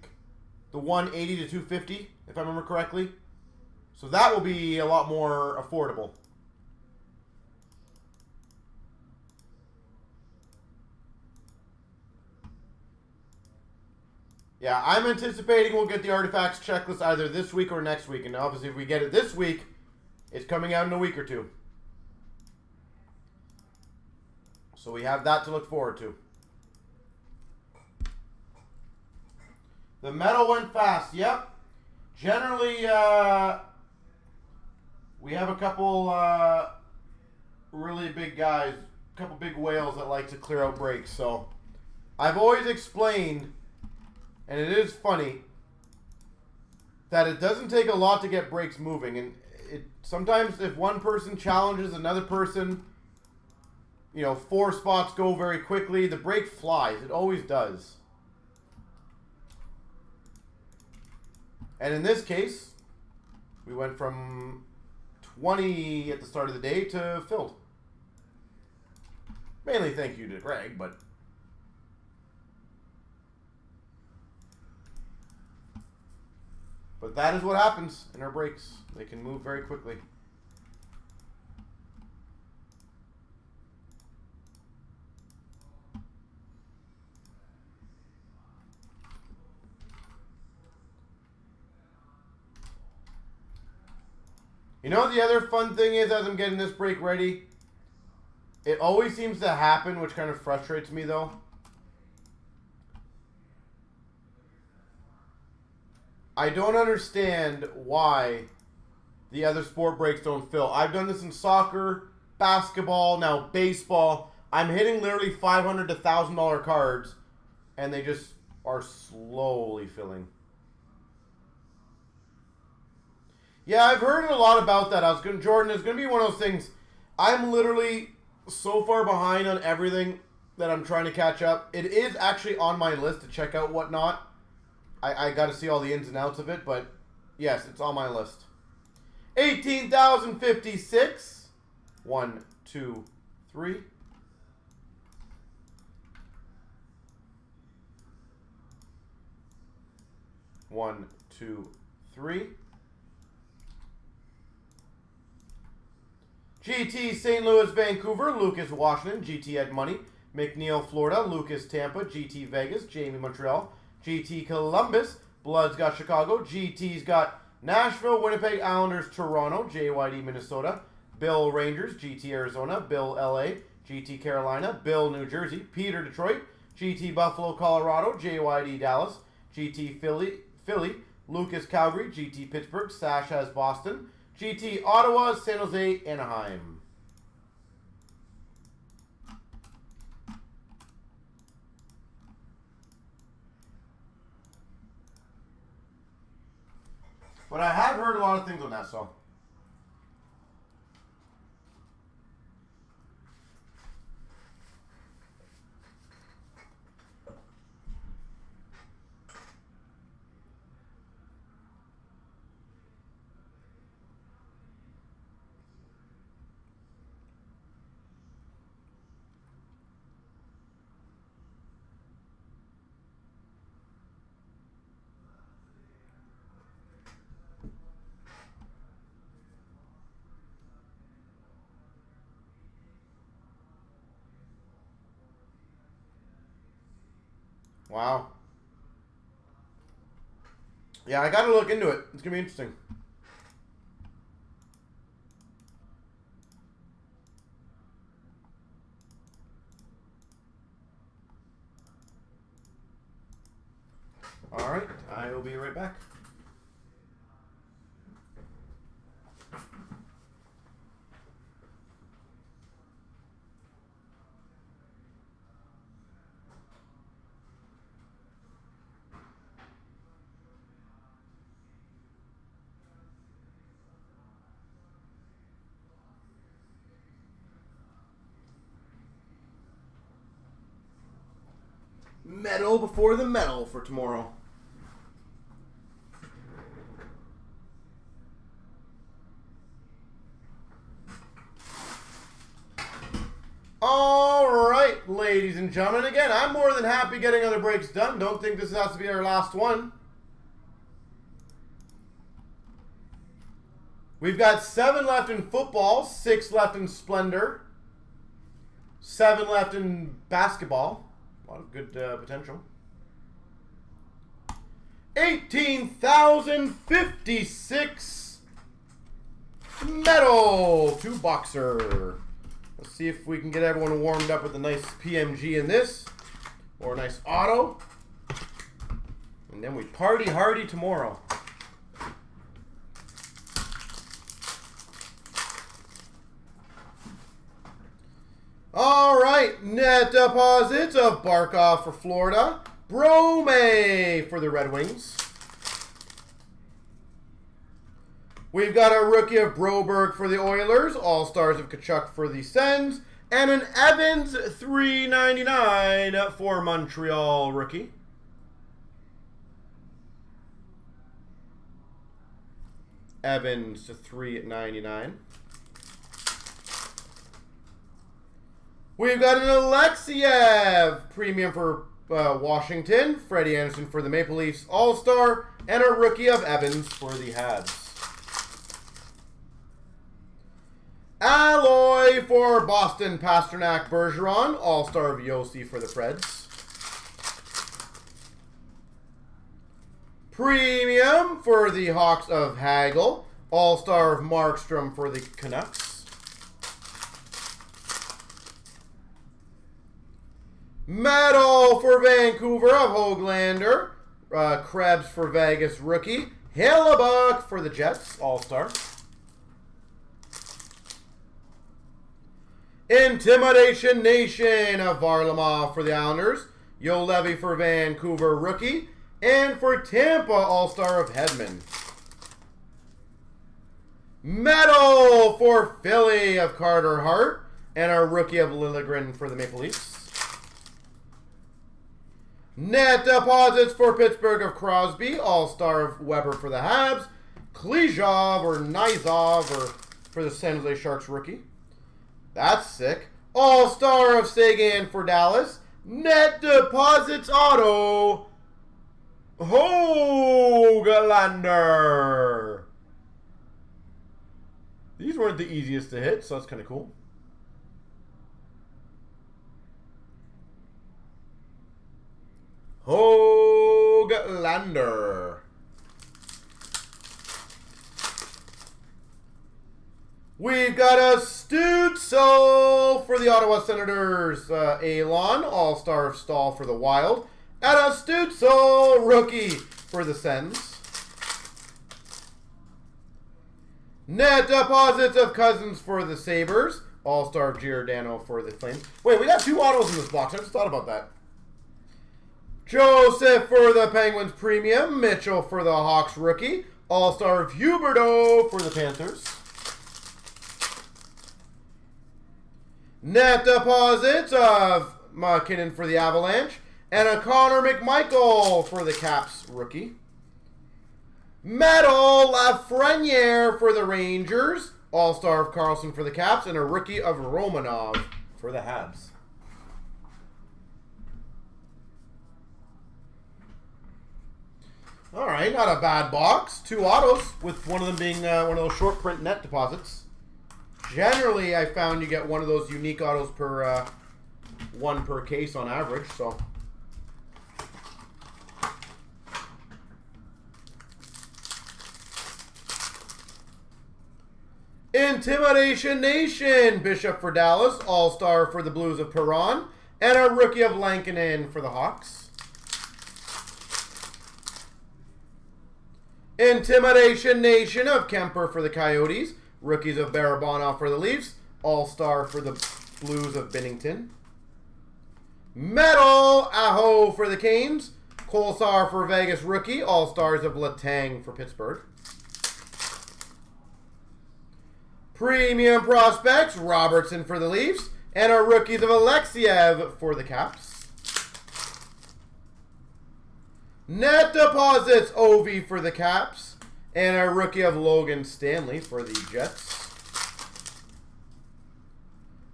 Speaker 1: the 180 to 250, if I remember correctly. So that will be a lot more affordable. Yeah, I'm anticipating we'll get the Artifacts checklist either this week or next week. And obviously, if we get it this week, it's coming out in a week or two. So we have that to look forward to. The metal went fast. Yep. Generally, we have a couple really big guys, a couple big whales that like to clear out breaks. So I've always explained, and it is funny, that it doesn't take a lot to get breaks moving. And sometimes if one person challenges another person, you know, 4 spots go very quickly. The break flies. It always does. And in this case, we went from 20 at the start of the day to filled. Mainly thank you to Greg, but... But that is what happens in our breaks. They can move very quickly. You know what the other fun thing is as I'm getting this break ready? It always seems to happen, which kind of frustrates me though. I don't understand why the other sport breaks don't fill. I've done this in soccer, basketball, now baseball. I'm hitting literally $500 to $1,000 cards, and they just are slowly filling. Yeah, I've heard a lot about that. Jordan, it's going to be one of those things. I'm literally so far behind on everything that I'm trying to catch up. It is actually on my list to check out whatnot. I got to see all the ins and outs of it, but yes, it's on my list. 18,056. 1, 2, 3. One, two, three. GT St. Louis, Vancouver, Lucas Washington, GT Ed Money, McNeil, Florida, Lucas Tampa, GT Vegas, Jamie Montreal, GT Columbus, Blood's got Chicago, GT's got Nashville, Winnipeg Islanders, Toronto, JYD Minnesota, Bill Rangers, GT Arizona, Bill LA, GT Carolina, Bill New Jersey, Peter Detroit, GT Buffalo, Colorado, JYD Dallas, GT Philly, Lucas Calgary, GT Pittsburgh, Sash has Boston, GT Ottawa, San Jose, Anaheim. But I have heard a lot of things on that song. Wow. Yeah, I got to look into it. It's going to be interesting. All right. I will be right back. Metal before the metal for tomorrow. All right, ladies and gentlemen. Again, I'm more than happy getting other breaks done. Don't think this has to be our last one. We've got 7 left in football, 6 left in Splendor, 7 left in basketball. A lot of good potential. 18,056 metal to boxer. Let's see if we can get everyone warmed up with a nice PMG in this. Or a nice auto. And then we party hardy tomorrow. All right, net deposits of Barkov for Florida. Brome for the Red Wings. We've got a rookie of Broberg for the Oilers. All-Stars of Tkachuk for the Sens. And an Evans $3.99 for Montreal rookie. Evans to $3.99. We've got an Alexiev premium for Washington. Freddie Anderson for the Maple Leafs All-Star. And a rookie of Evans for the Habs. Alloy for Boston, Pasternak, Bergeron. All-Star of Yossi for the Preds. Premium for the Hawks of Hagel. All-Star of Markstrom for the Canucks. Medal for Vancouver of Höglander. Krebs for Vegas rookie. Hillebuck for the Jets, All-Star. Intimidation Nation of Varlamov for the Islanders. Yo Levy for Vancouver rookie. And for Tampa, All-Star of Hedman. Medal for Philly of Carter Hart. And our rookie of Liljegren for the Maple Leafs. Net deposits for Pittsburgh of Crosby. All-Star of Weber for the Habs. Klejov or Nizov or for the San Jose Sharks rookie. That's sick. All-Star of Sagan for Dallas. Net deposits auto. Höglander. These weren't the easiest to hit, so that's kind of cool. Höglander. We've got a Stützle for the Ottawa Senators. Alon, All-Star of Stahl for the Wild. And a Stützle rookie for the Sens. Net deposits of Cousins for the Sabres. All-Star of Giordano for the Flames. Wait, we got 2 autos in this box. I just thought about that. Joseph for the Penguins Premium. Mitchell for the Hawks rookie. All-Star of Huberdeau for the Panthers. Net deposits of McKinnon for the Avalanche. And a Connor McMichael for the Caps rookie. Medal Lafreniere for the Rangers. All-Star of Carlson for the Caps. And a rookie of Romanov for the Habs. All right, not a bad box. 2 autos, with one of them being one of those short print net deposits. Generally, I found you get one of those unique autos per one per case on average. So, Intimidation Nation. Bishop for Dallas. All-Star for the Blues of Perron. And a rookie of Lankinen for the Hawks. Intimidation Nation of Kemper for the Coyotes. Rookies of Barabanov for the Leafs. All-Star for the Blues of Binnington. Medal Aho for the Canes. Kolsar for Vegas rookie. All-Stars of Letang for Pittsburgh. Premium Prospects. Robertson for the Leafs. And our rookies of Alexiev for the Caps. Net deposits Ovi for the Caps. And a rookie of Logan Stanley for the Jets.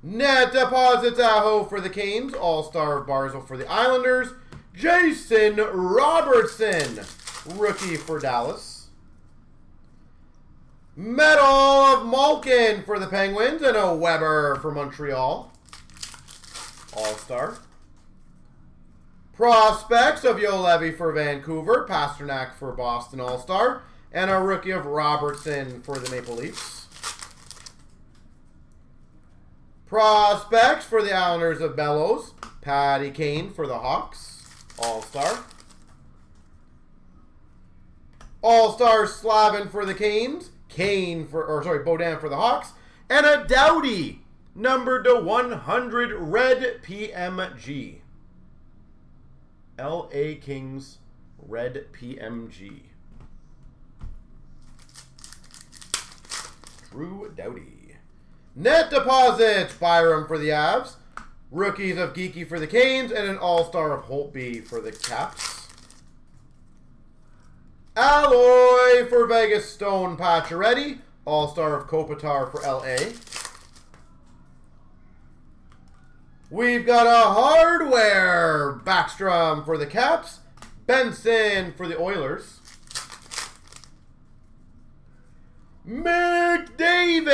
Speaker 1: Net deposits Aho for the Canes. All-Star of Barzal for the Islanders. Jason Robertson, rookie for Dallas. Medal of Malkin for the Penguins. And a Weber for Montreal. All-Star. Prospects of Yo Levy for Vancouver. Pasternak for Boston All-Star. And a rookie of Robertson for the Maple Leafs. Prospects for the Islanders of Bellows. Patty Kane for the Hawks. All-Star. All-Star Slavin for the Canes. Baudin for the Hawks. And a Doughty, numbered to 100, red PMG. LA Kings, red PMG. Drew Doughty. Net deposits, Byram for the Avs. Rookies of Geeky for the Canes. And an All-Star of Holtby for the Caps. Alloy for Vegas, Stone Pacioretty. All-Star of Kopitar for LA. We've got a hardware Backstrom for the Caps. Benson for the Oilers. McDavid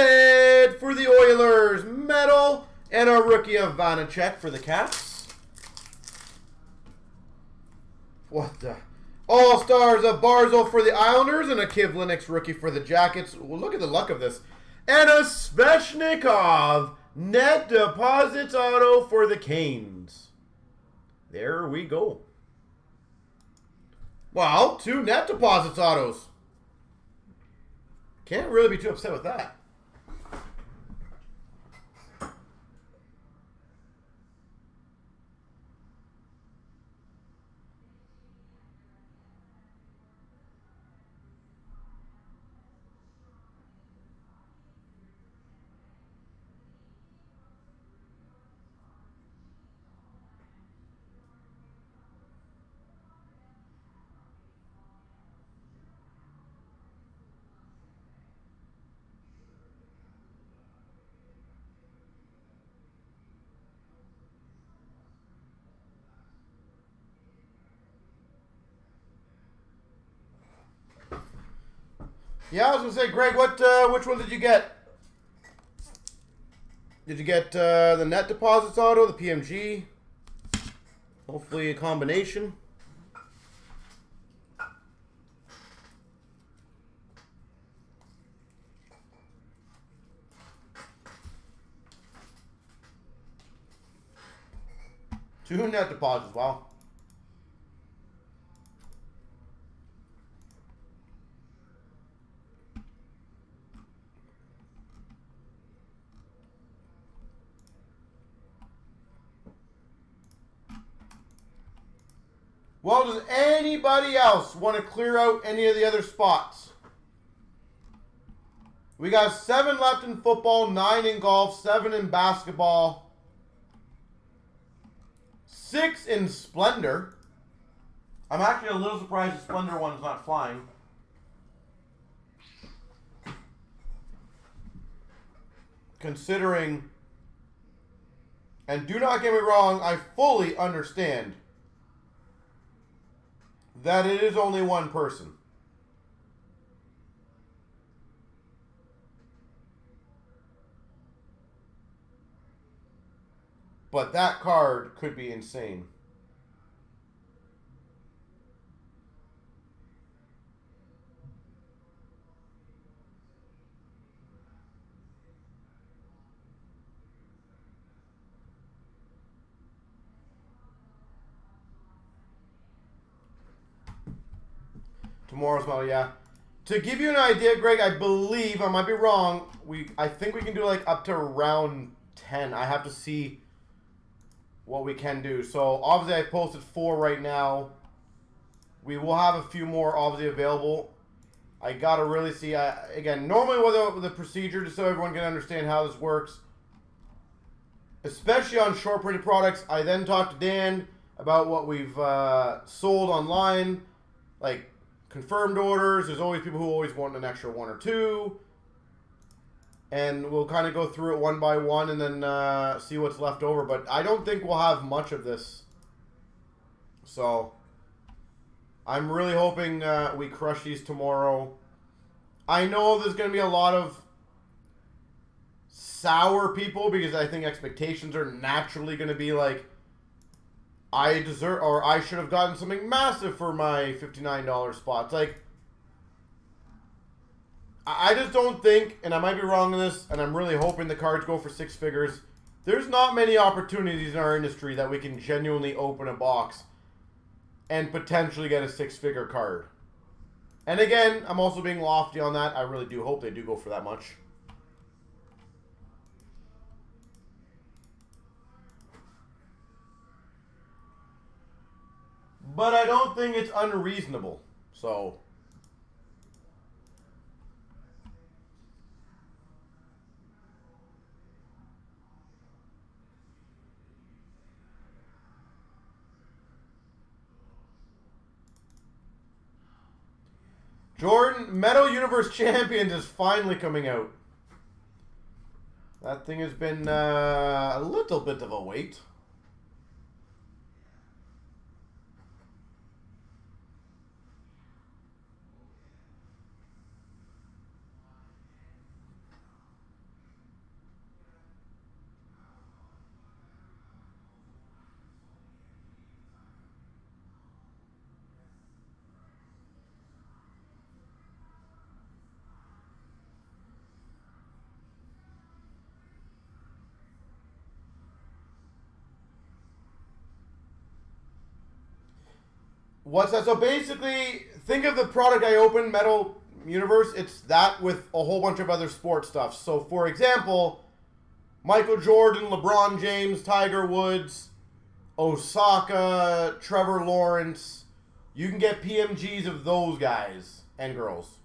Speaker 1: for the Oilers. Metal. And a rookie of Vanacek for the Caps. What the... All-Stars of Barzal for the Islanders and a Kivlenix rookie for the Jackets. Well, look at the luck of this. And a Sveshnikov net deposits auto for the Canes. There we go. Well, 2 net deposits autos. Can't really be too upset with that. Yeah, I was going to say, Greg, which one did you get? Did you get the net deposits auto, the PMG? Hopefully a combination. Two net deposits, wow. Well, does anybody else want to clear out any of the other spots? We got 7 left in football, 9 in golf, 7 in basketball, 6 in Splendor. I'm actually a little surprised the Splendor one's not flying. Considering, and do not get me wrong, I fully understand that it is only one person. But that card could be insane. Tomorrow's model, yeah. To give you an idea, Greg, I believe, I might be wrong, I think we can do like up to round 10. I have to see what we can do. So obviously I posted 4 right now. We will have a few more obviously available. I gotta really see, again, normally with the procedure, just so everyone can understand how this works, especially on short printed products, I then talk to Dan about what we've sold online, like confirmed orders. There's always people who always want an extra 1 or 2. And we'll kind of go through it one by one and then see what's left over. But I don't think we'll have much of this. So I'm really hoping we crush these tomorrow. I know there's going to be a lot of sour people because I think expectations are naturally going to be like, I deserve, or I should have gotten something massive for my $59 spots. Like, I just don't think, and I might be wrong in this, and I'm really hoping the cards go for 6 figures. There's not many opportunities in our industry that we can genuinely open a box and potentially get a six-figure card. And again, I'm also being lofty on that. I really do hope they do go for that much. But I don't think it's unreasonable. So... Jordan, Metal Universe Champions is finally coming out. That thing has been a little bit of a wait. What's that? So basically, think of the product I opened, Metal Universe. It's that with a whole bunch of other sports stuff. So, for example, Michael Jordan, LeBron James, Tiger Woods, Osaka, Trevor Lawrence. You can get PMGs of those guys and girls.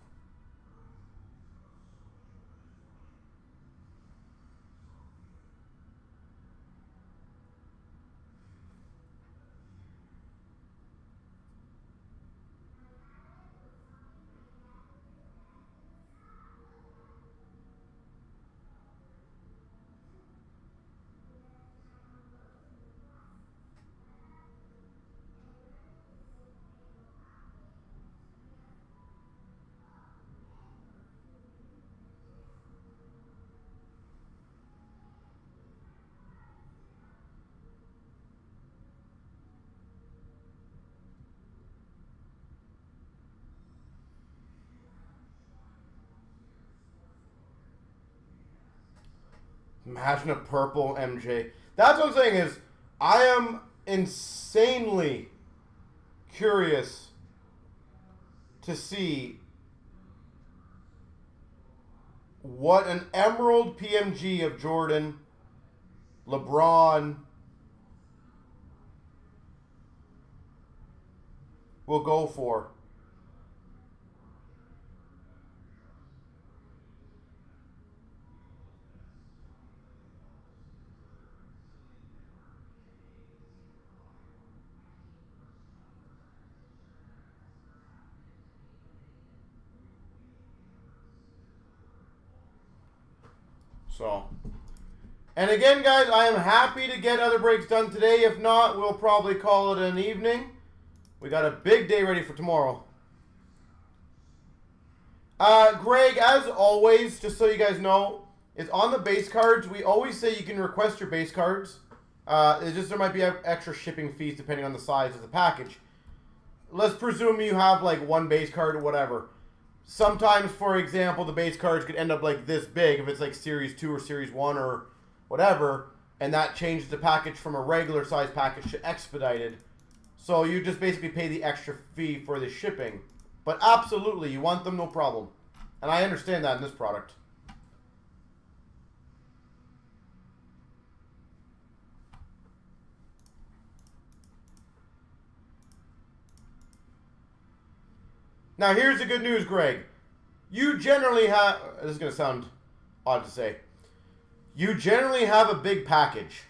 Speaker 1: Imagine a purple MJ. That's what I'm saying is, I am insanely curious to see what an emerald PMG of Jordan, LeBron will go for. So, and again, guys, I am happy to get other breaks done today. If not, we'll probably call it an evening. We got a big day ready for tomorrow. Greg, as always, just so you guys know, is on the base cards. We always say you can request your base cards. It's just there might be extra shipping fees depending on the size of the package. Let's presume you have like one base card or whatever. Sometimes, for example, the base cards could end up like this big if it's like Series 2 or Series 1 or whatever, and that changes the package from a regular size package to expedited. So you just basically pay the extra fee for the shipping. But absolutely, you want them, no problem. And I understand that in this product. Now, here's the good news, Greg. You generally have... This is going to sound odd to say. You generally have a big package.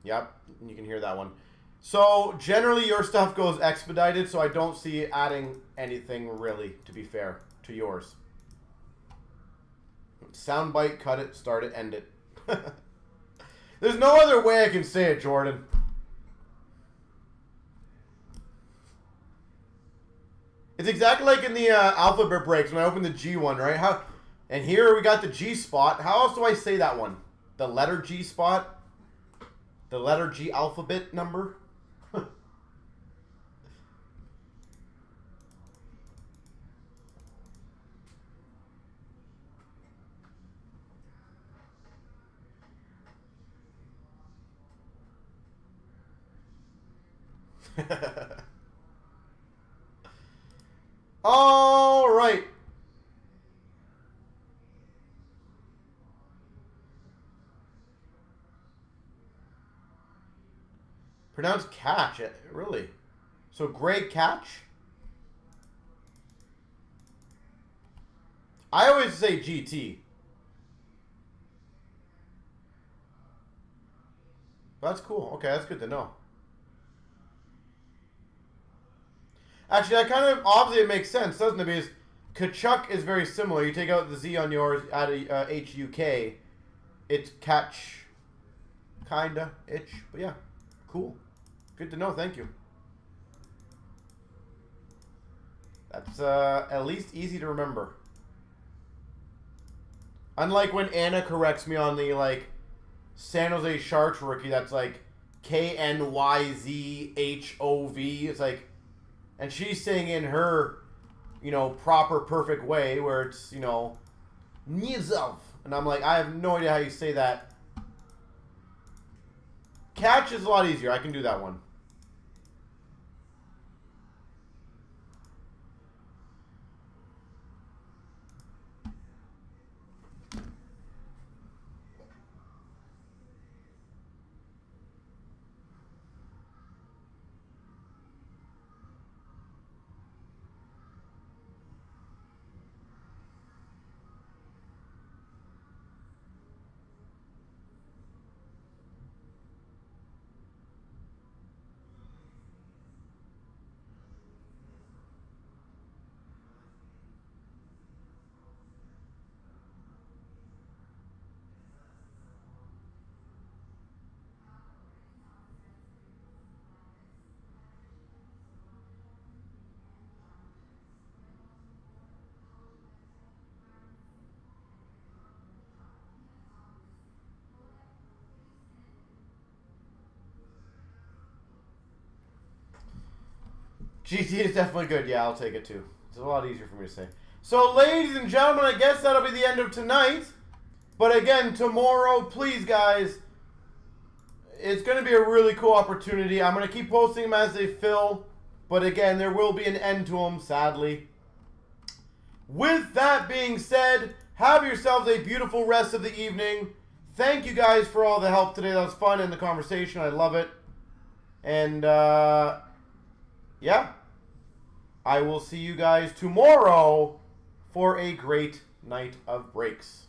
Speaker 1: Yep, you can hear that one. So, generally, your stuff goes expedited, so I don't see it adding anything, really, to be fair, to yours. Soundbite, cut it, start it, end it. There's no other way I can say it, Jordan. It's exactly like in the alphabet breaks when I opened the G one, right? And here we got the G spot. How else do I say that one? The letter G spot? The letter G alphabet number? All right. Pronounced catch, really? So Greg Catch? I always say GT. That's cool. Okay, that's good to know. Actually, that kind of, obviously it makes sense, doesn't it? Because Kachuk is very similar. You take out the Z on yours, add a H-U-K. It's catch, kinda, itch. But yeah, cool. Good to know, thank you. That's at least easy to remember. Unlike when Anna corrects me on the, like, San Jose Sharks rookie, that's like K-N-Y-Z-H-O-V. It's like, and she's saying in her, you know, proper, perfect way where it's, you know, Nizov. And I'm like, I have no idea how you say that. Catch is a lot easier. I can do that one. GT is definitely good. Yeah, I'll take it too. It's a lot easier for me to say. So, ladies and gentlemen, I guess that'll be the end of tonight. But again, tomorrow, please, guys, it's going to be a really cool opportunity. I'm going to keep posting them as they fill. But again, there will be an end to them, sadly. With that being said, have yourselves a beautiful rest of the evening. Thank you guys for all the help today. That was fun in the conversation. I love it. And, yeah. I will see you guys tomorrow for a great night of breaks.